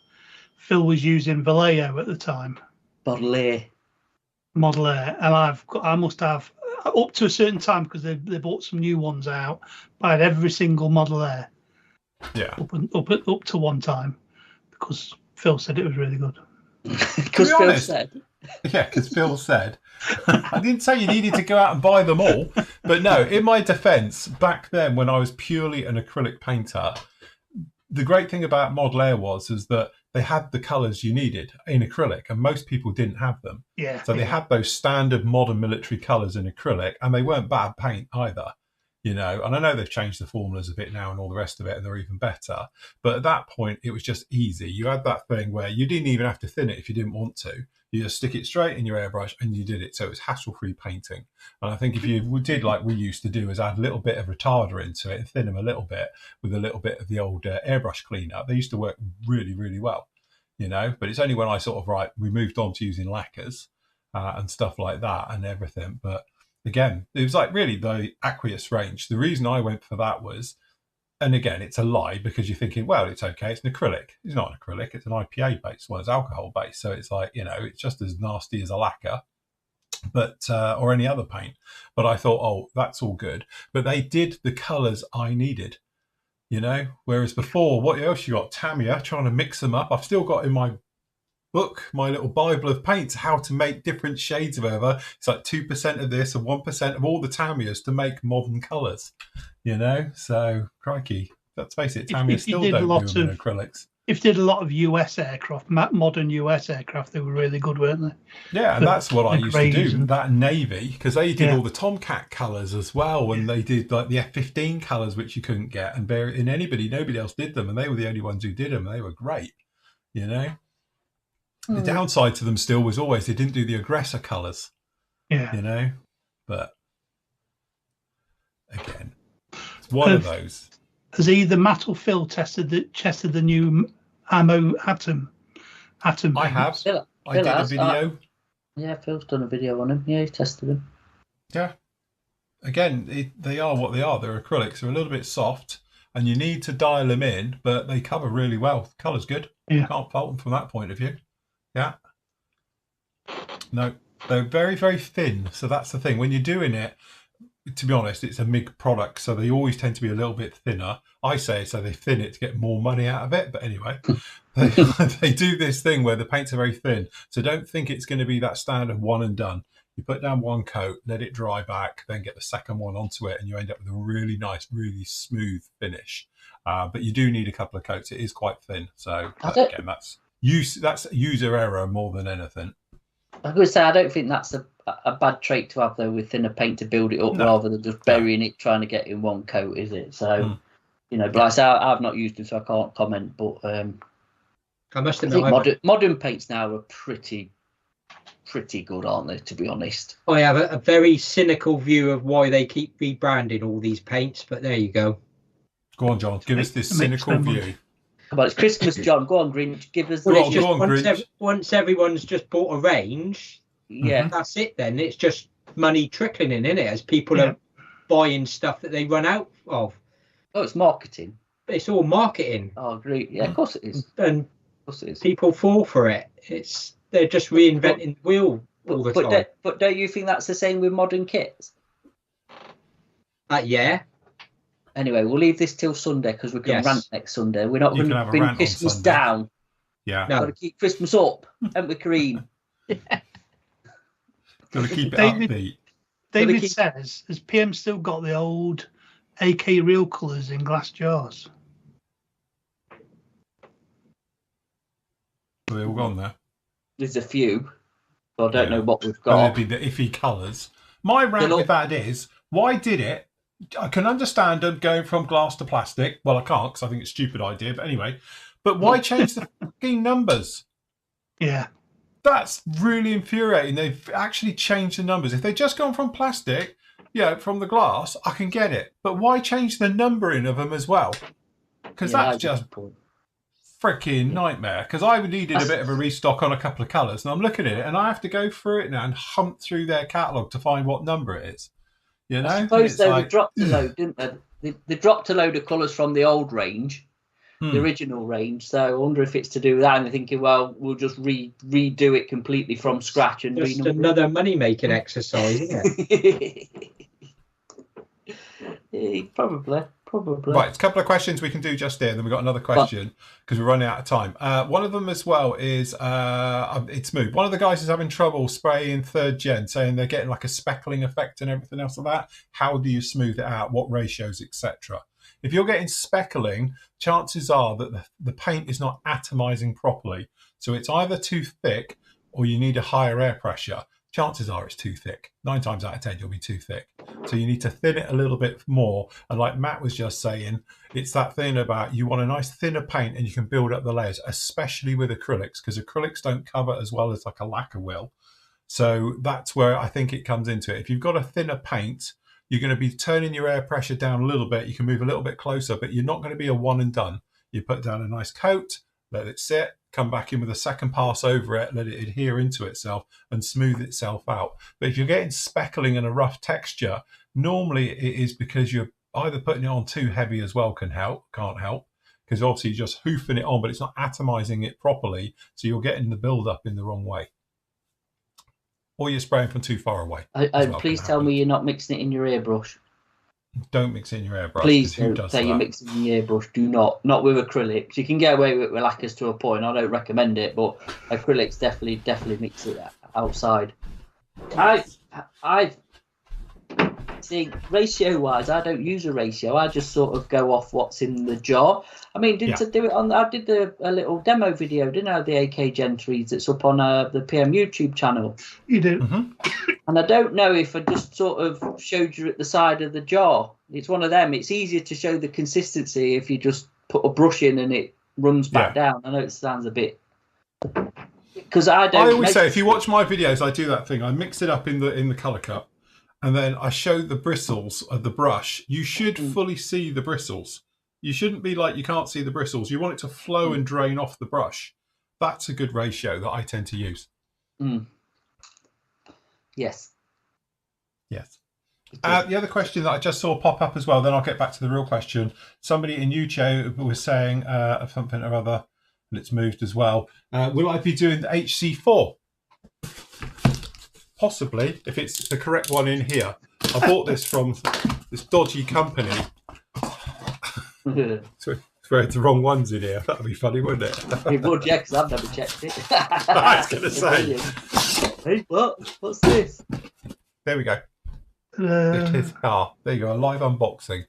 Phil was using Vallejo at the time. Model Air, and I must have up to a certain time, because they bought some new ones out. I had every single Model Air. Yeah. Up to one time, because Phil said it was really good. Because Phil said. Yeah, because Phil said. I didn't say you needed to go out and buy them all, but no. In my defence, back then when I was purely an acrylic painter, the great thing about Model Air was that they had the colours you needed in acrylic, and most people didn't have them. Yeah. So they had those standard modern military colours in acrylic, and they weren't bad paint either. And I know they've changed the formulas a bit now and all the rest of it, and they're even better. But at that point, it was just easy. You had that thing where you didn't even have to thin it if you didn't want to. You just stick it straight in your airbrush and you did it. So it was hassle-free painting. And I think if you did like we used to do, is add a little bit of retarder into it and thin them a little bit with a little bit of the old airbrush cleaner, they used to work really, really well. But it's only when I we moved on to using lacquers and stuff like that and everything. But again, it was like really the aqueous range. The reason I went for that was, and again, it's a lie because you're thinking, well, it's okay, it's an acrylic. It's not an acrylic, it's an IPA based one, it's alcohol based. So it's like, it's just as nasty as a lacquer, but or any other paint. But I thought, oh, that's all good. But they did the colours I needed, whereas before, what else you got? Tamiya trying to mix them up. I've still got in my book, my little Bible of paints, how to make different shades of whatever. It's like 2% of this and 1% of all the Tamiyas to make modern colours, So, crikey, let's face it, Tamiya still don't do them in acrylics. If you did a lot of US aircraft, modern US aircraft, they were really good, weren't they? Yeah, and that's what I used to do, that Navy, because they did all the Tomcat colours as well, and they did like the F-15 colours, which you couldn't get, and nobody else did them, and they were the only ones who did them, and they were great, The downside to them still was always they didn't do the aggressor colours, but again, it's one of those. Has either Matt or Phil tested the new ammo atom? I have. Phil I did a video. Yeah, Phil's done a video on him. Yeah, he tested them. Yeah. Again, they are what they are. They're acrylics. They're a little bit soft, and you need to dial them in, but they cover really well. The colour's good. Yeah. Can't fault them from that point of view. Yeah. No, they're very, very thin. So that's the thing. When you're doing it, to be honest, it's a MIG product, so they always tend to be a little bit thinner. I say so they thin it to get more money out of it, but anyway, they do this thing where the paints are very thin. So don't think it's going to be that standard one and done. You put down one coat, let it dry back, then get the second one onto it, and you end up with a really nice, really smooth finish. But you do need a couple of coats. It is quite thin. So again, that's user error more than anything. I would say I don't think that's a bad trait to have though with thinner paint to build it up rather than just burying it trying to get in one coat, is it? So but like I say, I've not used them, so I can't comment. But I must admit, I think modern paints now are pretty good, aren't they? To be honest, I have a very cynical view of why they keep rebranding all these paints, but there you go. Go on, John. Give us this cynical view. Come on, it's Christmas, John. Go on, Grinch. Give us. Well, once everyone's just bought a range, that's it. Then it's just money trickling in it, as people are buying stuff that they run out of. Oh, it's marketing. It's all marketing. Oh, great. Yeah, of course it is. And people fall for it. They're just reinventing the wheel all the time. But don't you think that's the same with modern kits? Yeah. Anyway, we'll leave this till Sunday because we're going to rant next Sunday. We're not going to bring Christmas down. Yeah. No. Got to keep Christmas up, haven't we, Kareem? Got to keep it upbeat. David says, has PM still got the old AK real colours in glass jars? Are they all gone there? There's a few, but I don't know what we've got. There'd be the iffy colours. My rant with that is, why did it? I can understand them going from glass to plastic. Well, I can't because I think it's a stupid idea. But anyway, but why change the fucking numbers? Yeah. That's really infuriating. They've actually changed the numbers. If they'd just gone from plastic, from the glass, I can get it. But why change the numbering of them as well? Because that's just freaking nightmare. Because I needed a bit of a restock on a couple of colours. And I'm looking at it and I have to go through it now and hunt through their catalogue to find what number it is. I suppose they dropped a load, didn't they? They dropped a load of colours from the old range, the original range. So I wonder if it's to do with that. And they're thinking, well, we'll just redo it completely from scratch and just another money-making exercise, isn't it? Probably. Right, it's a couple of questions we can do just here. Then we've got another question because we're running out of time. One of them as well is it's smooth. One of the guys is having trouble spraying 3rd gen, saying they're getting like a speckling effect and everything else like that. How do you smooth it out? What ratios, etc.? If you're getting speckling, chances are that the paint is not atomizing properly. So it's either too thick or you need a higher air pressure. Chances are it's too thick. 9 times out of 10, you'll be too thick. So you need to thin it a little bit more. And like Matt was just saying, it's that thing about you want a nice thinner paint and you can build up the layers, especially with acrylics, because acrylics don't cover as well as like a lacquer will. So that's where I think it comes into it. If you've got a thinner paint, you're going to be turning your air pressure down a little bit. You can move a little bit closer, but you're not going to be a one and done. You put down a nice coat, let it sit, come back in with a second pass over it, let it adhere into itself and smooth itself out. But if you're getting speckling and a rough texture, normally it is because you're either putting it on too heavy as well can't help, because obviously you're just hoofing it on, but it's not atomizing it properly, so you're getting the build-up in the wrong way. Or you're spraying from too far away. Please tell me you're not mixing it in your airbrush. Don't mix it in your airbrush. Please don't say you're mixing in your airbrush. Do not with acrylics. You can get away with lacquers to a point. I don't recommend it, but acrylics definitely mix it outside. I see, ratio-wise, I don't use a ratio. I just sort of go off what's in the jar. I mean, I did a little demo video, didn't I, the AK Gen 3s that's up on the PM YouTube channel. You do. Mm-hmm. And I don't know if I just sort of showed you at the side of the jar. It's one of them. It's easier to show the consistency if you just put a brush in and it runs back down. I know it sounds a bit... Because I always say, if you watch my videos, I do that thing. I mix it up in the colour cup. And then I show the bristles of the brush. You should fully see the bristles. You shouldn't be like you can't see the bristles. You want it to flow and drain off the brush. That's a good ratio that I tend to use. Yes. Yes. The other question that I just saw pop up as well, then I'll get back to the real question. Somebody in YouTube was saying something or other, and it's moved as well. Will I be doing the HC4? Possibly, if it's the correct one in here. I bought this from this dodgy company. So it's the wrong ones in here. That would be funny, wouldn't it? It would, yeah, because I've never checked it. I was going to say. Hey, what's this? There we go. It is, there you go, a live unboxing.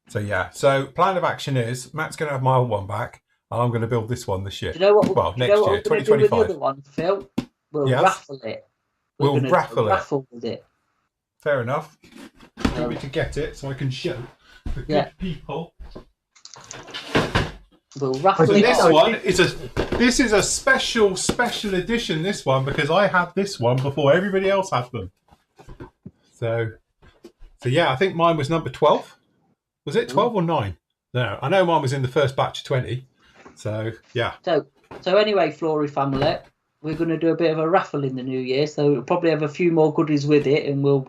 So yeah, so plan of action is Matt's going to have my old one back, and I'm going to build this one this year. Do you know what? Well, next year, 2025. With the other one, Phil, we'll raffle it. We'll raffle with it. Fair enough. You want me to get it so I can show the good people. We'll raffle so it. This is a special edition. This one because I had this one before everybody else had them. So yeah, I think mine was number 12. Was it 12 or 9? No, I know mine was in the first batch of 20. So yeah. So anyway, Flory family, we're going to do a bit of a raffle in the new year, so we'll probably have a few more goodies with it, and we'll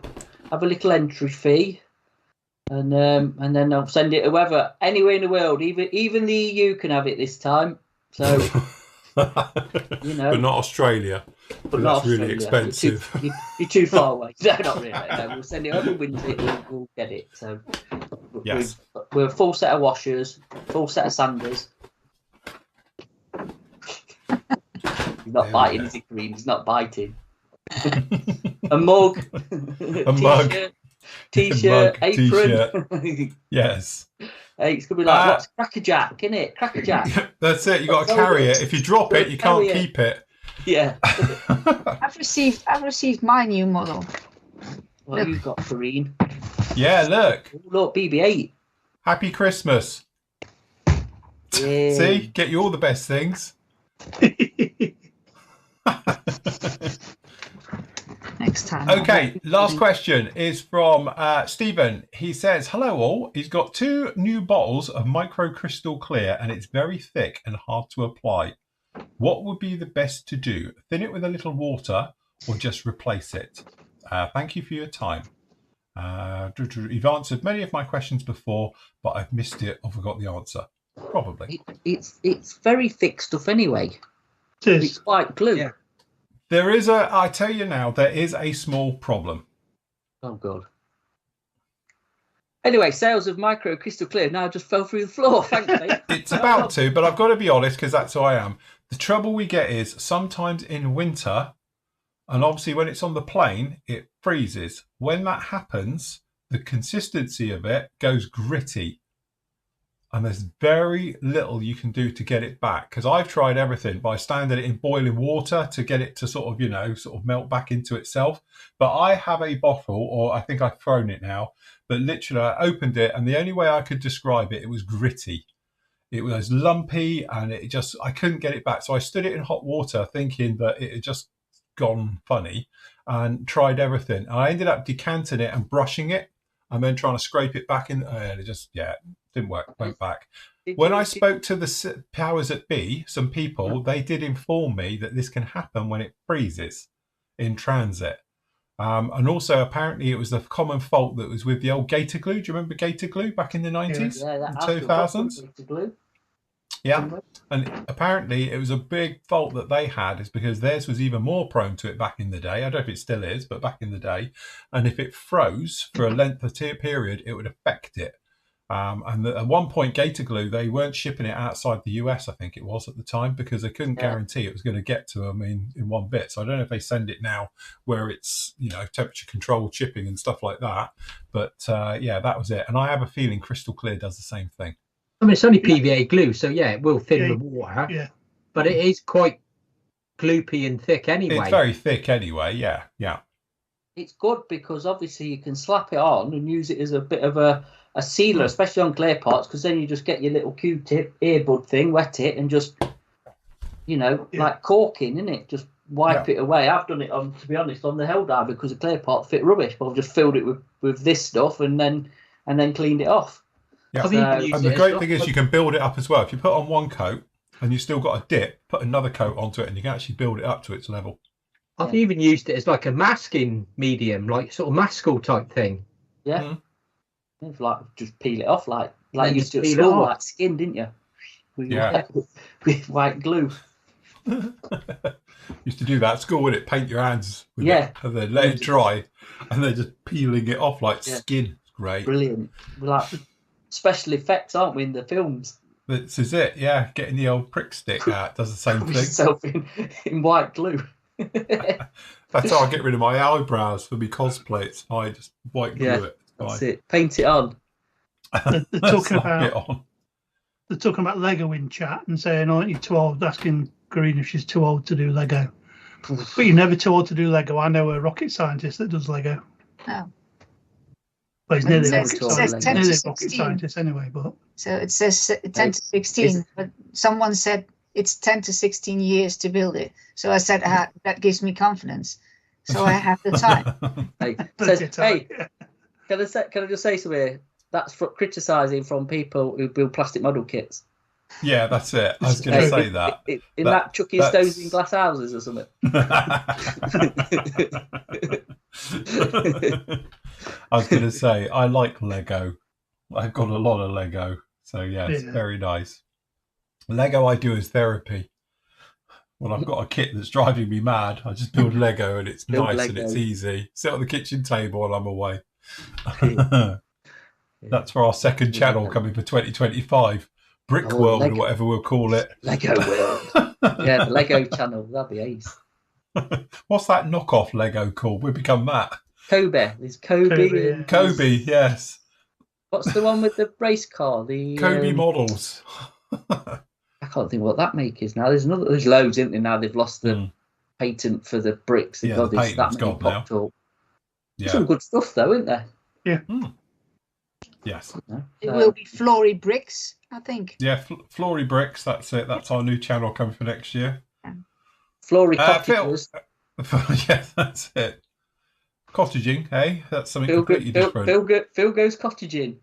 have a little entry fee, and then I'll send it to whoever, anywhere in the world, even the EU can have it this time. So, you know, but not Australia. But that's really expensive. You're too far away. No, not really. No, we'll send it. Whoever wins it, we'll get it. So, yes, we're a full set of washers, full set of sanders. He's not biting, is it, Green? He's not biting. A mug. T-shirt, apron. T-shirt. Yes. Hey, it's going to be like, what's Cracker Jack, isn't it? Cracker Jack. That's it. You got to carry it. If you drop it, you can't keep it. Yeah. I've received my new model. What you've got, Kareen? Yeah, look. Oh, look, BB-8. Happy Christmas. Yeah. See? Get you all the best things. Next time. Okay, last question is from Stephen. He says, hello all. He's got 2 new bottles of micro crystal clear and it's very thick and hard to apply. What would be the best to do? Thin it with a little water or just replace it? Thank you for your time. You've answered many of my questions before, but I've missed it or forgot the answer. Probably. It's very thick stuff anyway. It's like glue. Yeah. There is I tell you now, there is a small problem. Oh, God. Anyway, sales of micro crystal clear now just fell through the floor, thankfully. It's about to, but I've got to be honest because that's who I am. The trouble we get is sometimes in winter, and obviously when it's on the plane, it freezes. When that happens, the consistency of it goes gritty. And there's very little you can do to get it back. Because I've tried everything by standing it in boiling water to get it to sort of melt back into itself. But I have a bottle, or I think I've thrown it now, but literally I opened it and the only way I could describe it, it was gritty. It was lumpy and I couldn't get it back. So I stood it in hot water thinking that it had just gone funny and tried everything. And I ended up decanting it and brushing it and then trying to scrape it back in. And it just, didn't work. Went back. When I spoke to the powers that be, some people, they did inform me that this can happen when it freezes in transit. And also, apparently, it was the common fault that was with the old gator glue. Do you remember gator glue back in the 90s? Yeah, that 2000s? glue. Yeah. And apparently, it was a big fault that they had, is because theirs was even more prone to it back in the day. I don't know if it still is, but back in the day. And if it froze for a length of period, it would affect it. And at one point, gator glue, they weren't shipping it outside the US, I think it was at the time, because they couldn't guarantee it was going to get to them in one bit. So I don't know if they send it now where it's, temperature controlled shipping and stuff like that. But that was it. And I have a feeling Crystal Clear does the same thing. I mean, it's only PVA glue, so it will thin the water. Yeah. But it is quite gloopy and thick anyway. It's very thick anyway, yeah. It's good because obviously you can slap it on and use it as a bit of a sealer, especially on clay pots, because then you just get your little Q-tip earbud thing, wet it, and just, like corking, innit? Just wipe it away. I've done it to be honest, on the Helldiver because the clay pot fit rubbish, but I've just filled it with this stuff and then cleaned it off. Yeah. And the great thing is you can build it up as well. If you put on one coat and you still got a dip, put another coat onto it and you can actually build it up to its level. I've even used it as like a masking medium, like sort of maskal type thing. Yeah. Mm-hmm. Like just peel it off like you used to at school, like skin, didn't you? With white glue. Used to do that at school, wouldn't it? Paint your hands with it and then let it dry and then just peeling it off like skin. Great. Brilliant. We're like special effects, aren't we, in the films? This is it, getting the old prick stick out does the same thing. Yourself in white glue. That's how I get rid of my eyebrows for me cosplay. It's I just white glue it. That's it. Paint it on. They're talking about Lego in chat and saying, aren't you too old? Asking Green if she's too old to do Lego. But you're never too old to do Lego. I know a rocket scientist that does Lego. Oh. Well, he's nearly nearly rocket scientist anyway. But so it says 10 to 16, but someone said it's 10 to 16 years to build it. So I said, that gives me confidence. So I have the time. Can I just say something? That's for criticising from people who build plastic model kits. Yeah, that's it. I was going to say that. That chucking stones in glass houses or something. I was going to say, I like Lego. I've got a lot of Lego. So, it's very nice. Lego I do as therapy. When I've got a kit that's driving me mad, I just build Lego and it's nice and it's easy. Sit on the kitchen table and I'm away. That's for our second channel coming for 2025. Brick World, or whatever we'll call it. Lego World. The Lego channel. That'd be ace. What's that knockoff Lego called? We've become that. Kobe. There's Kobe. Kobe, yes. What's the one with the race car? The Kobe models. I can't think what that make is now. There's loads, isn't there? Now they've lost the patent for the bricks. The patent's gone now. Yeah. Some good stuff though, isn't there? Yeah. Yes. It will be Flory Bricks, I think. Yeah, Flory Bricks. That's it. That's our new channel coming for next year. Flory Cottages. Yeah, that's it. Cottaging, hey? That's something completely different. Phil goes cottaging.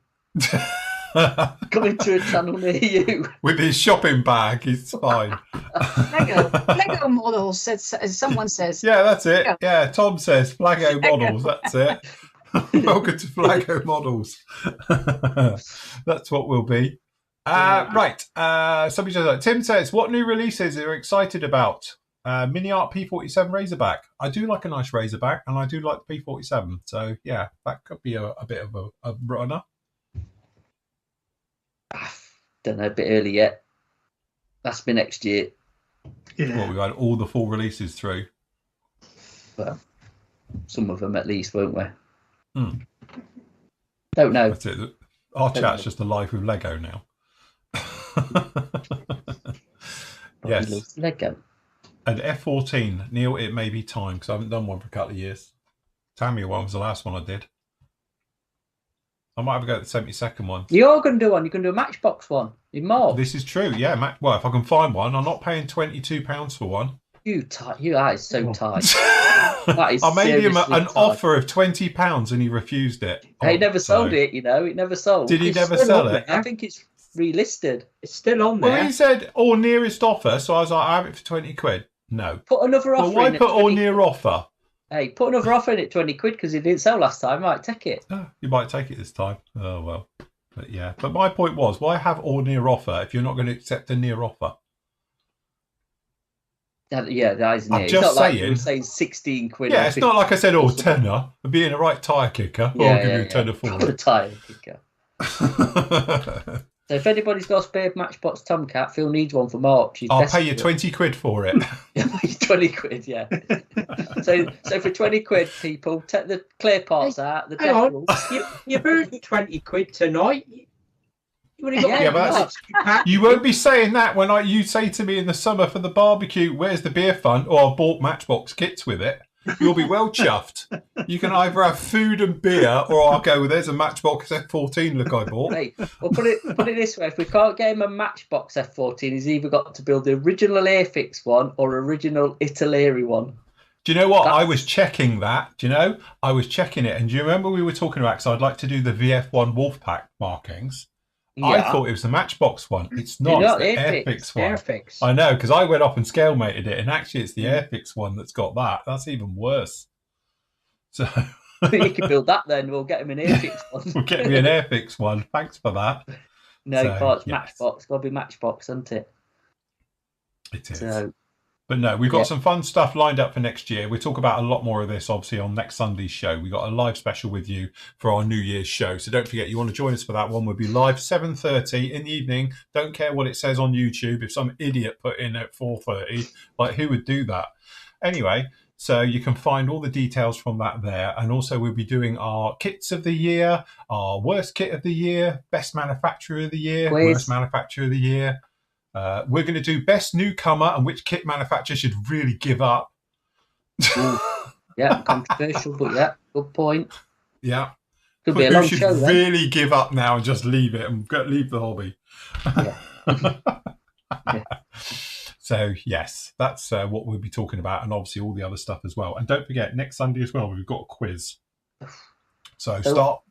Coming to a channel near you. With his shopping bag, he's fine. Lego models, someone says. Yeah, that's it. Yeah, Tom says Lego models. That's it. Welcome to Flago Models. That's what we'll be. Right. Somebody says, Tim says, what new releases are you excited about? Mini Art P47 Razorback. I do like a nice Razorback, and I do like the P47. So, yeah, that could be a bit of a runner. Don't know, a bit early yet. That's me next year. Yeah. Well, we've had all the full releases through. Well, some of them at least, won't we? Don't know. That's it. Our chat's just alive with Lego now. Yes. Lego. And F14, Neil, it may be time because I haven't done one for a couple of years. Tamiya one was the last one I did. I might have a go at the 72nd one. You're going to do one. You're going to do a Matchbox one in March. This is true, yeah. Well, if I can find one, I'm not paying £22 for one. You tight. You are so tight. is I made him seriously an tight. offer of £20 and he refused it. He never sold it, you know. It never sold. Did he It's never still sell on it? there. I think it's relisted. It's still on Well, there. he said all nearest offer, so I was like, I have it for 20 quid. No. Put another offer Well, why in. put all near offer? Hey, put another offer in at 20 quid because it didn't sell last time. Right, take it. Oh, you might take it this time. Oh, well. But yeah. But my point was, why have all near offer if you're not going to accept a near offer? That is near. I'm It's just not like saying. you were saying 16 quid. Yeah, or it's not like I said, or oh, something. tenner. Being a right tyre kicker. Yeah, I'll give you a tenner for Proper it. tyre kicker. So if anybody's got a spare Matchbox Tomcat, Phil needs one for March. He's I'll pay you desperate. 20 quid for it. 20 quid, yeah. so for 20 quid, people, take the clear parts out, the Hang on. decals. You've earned 20 quid tonight. You only got Yeah, Yeah, but one pack. you won't be saying that when you say to me in the summer for the barbecue, where's the beer fund? Or I bought Matchbox kits with it. You'll be well chuffed. You can either have food and beer, or I'll go, well, there's a Matchbox F14 look I bought. Hey, well, put it this way: if we can't get him a Matchbox F14, he's either got to build the original Airfix one or original Italeri one. Do you know what? That's- I was checking that. Do you know? I was checking it. And do you remember we were talking about, because I'd like to do the VF1 Wolfpack markings. Yeah. I thought it was the Matchbox one. It's not. It's the Airfix. Airfix one. Airfix. I know, because I went up and scale mated it, and actually it's the Airfix one that's got that. That's even worse. So you can build that then. We'll get him an Airfix one. we'll get me an Airfix one. Thanks for that. No, So, parts yes. Matchbox. Got to be Matchbox, isn't it? It is. So But no, we've got Yeah. some fun stuff lined up for next year. We'll talk about a lot more of this, obviously, on next Sunday's show. We've got a live special with you for our New Year's show. So don't forget, you want to join us for that one. We'll be live 7:30 in the evening. Don't care what it says on YouTube. If some idiot put in at 4:30, like who would do that? Anyway, so you can find all the details from that there. And also we'll be doing our kits of the year, our worst kit of the year, best manufacturer of the year, Quiz. worst manufacturer of the year. We're going to do best newcomer and which kit manufacturer should really give up. yeah, controversial, but yeah, good point. Yeah. Could be a Who long should show then. really give up now and just leave it and leave the hobby. Yeah. So, yes, that's what we'll be talking about, and obviously all the other stuff as well. And don't forget, next Sunday as well, we've got a quiz. So start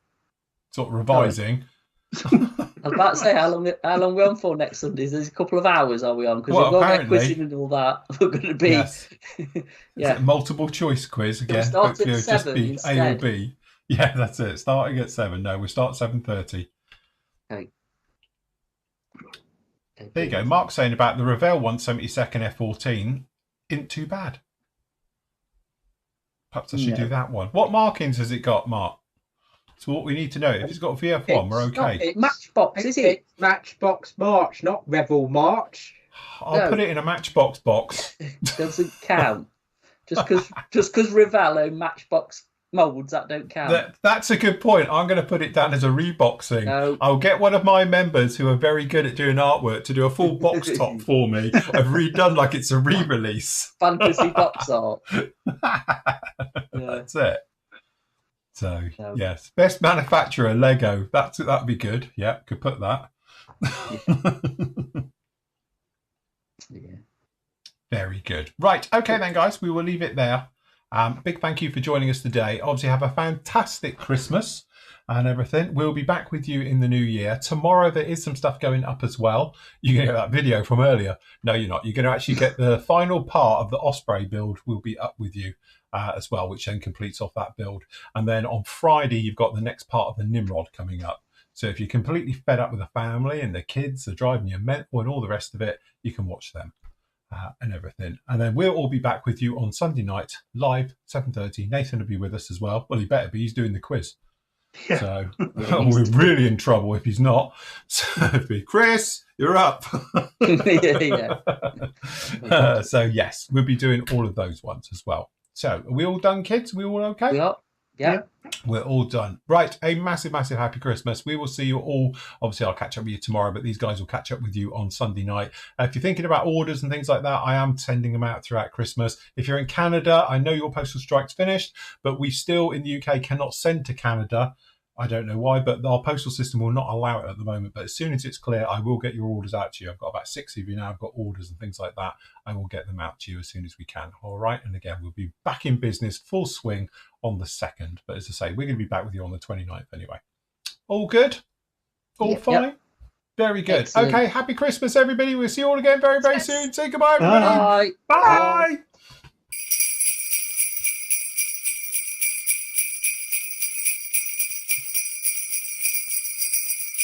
sort of revising. I was about to say how long we're on for next Sunday. There's a couple of hours are we on? Because Well, we've got to get apparently- quizzing and all that. We're going to be Yes. yeah. It's a multiple choice quiz again. start Hopefully at it'll just 7 be A or instead. B. Yeah, that's it. Starting at 7. No, we'll start 7:30. Okay. There you go. Mark's saying about the Revell 172nd F14 isn't too bad. Perhaps I should do that one. What markings has it got, Mark? So what we need to know, if it's got VF1, we're okay. It's Matchbox, is it? It's Matchbox March, not Revel March. I'll No. put it in a Matchbox box. Doesn't count. Just because Rivallo Matchbox moulds, that don't count. That's a good point. I'm going to put it down as a Reebok thing. No. I'll get one of my members who are very good at doing artwork to do a full box top for me. I've redone like it's a re-release. Fantasy box art. Yeah. That's it. So, No. yes. Best manufacturer, Lego. That'd be good. Yeah, could put that. Yeah. Very good. Right. Okay, then, guys. We will leave it there. Big thank you for joining us today. Obviously, have a fantastic Christmas and everything. We'll be back with you in the new year. Tomorrow, there is some stuff going up as well. You're going to get that video from earlier. No, you're not. You're going to actually get the final part of the Osprey build will be up with you as well, which then completes off that build. And then on Friday, you've got the next part of the Nimrod coming up. So if you're completely fed up with the family and the kids are driving you mental and all the rest of it, you can watch them. And everything. And then we'll all be back with you on Sunday night, live, 7:30. Nathan will be with us as well. Well, he better be. He's doing the quiz. Yeah. So we're really in trouble if he's not. So it'd be, Chris, you're up. Yeah. So, yes, we'll be doing all of those ones as well. So, are we all done, kids? Are we all okay? We are. Yeah. We're all done. Right. A massive, massive happy Christmas. We will see you all. Obviously, I'll catch up with you tomorrow, but these guys will catch up with you on Sunday night. If you're thinking about orders and things like that, I am sending them out throughout Christmas. If you're in Canada, I know your postal strike's finished, but we still in the UK cannot send to Canada I don't know why, but our postal system will not allow it at the moment. But as soon as it's clear, I will get your orders out to you. I've got about 6 of you now. I've got orders and things like that. I will get them out to you as soon as we can. All right. And again, we'll be back in business, full swing on the 2nd. But as I say, we're going to be back with you on the 29th anyway. All good? All fine? Yep. Very good. Excellent. Okay. Happy Christmas, everybody. We'll see you all again very, very soon. Say goodbye, everybody. Bye. Bye.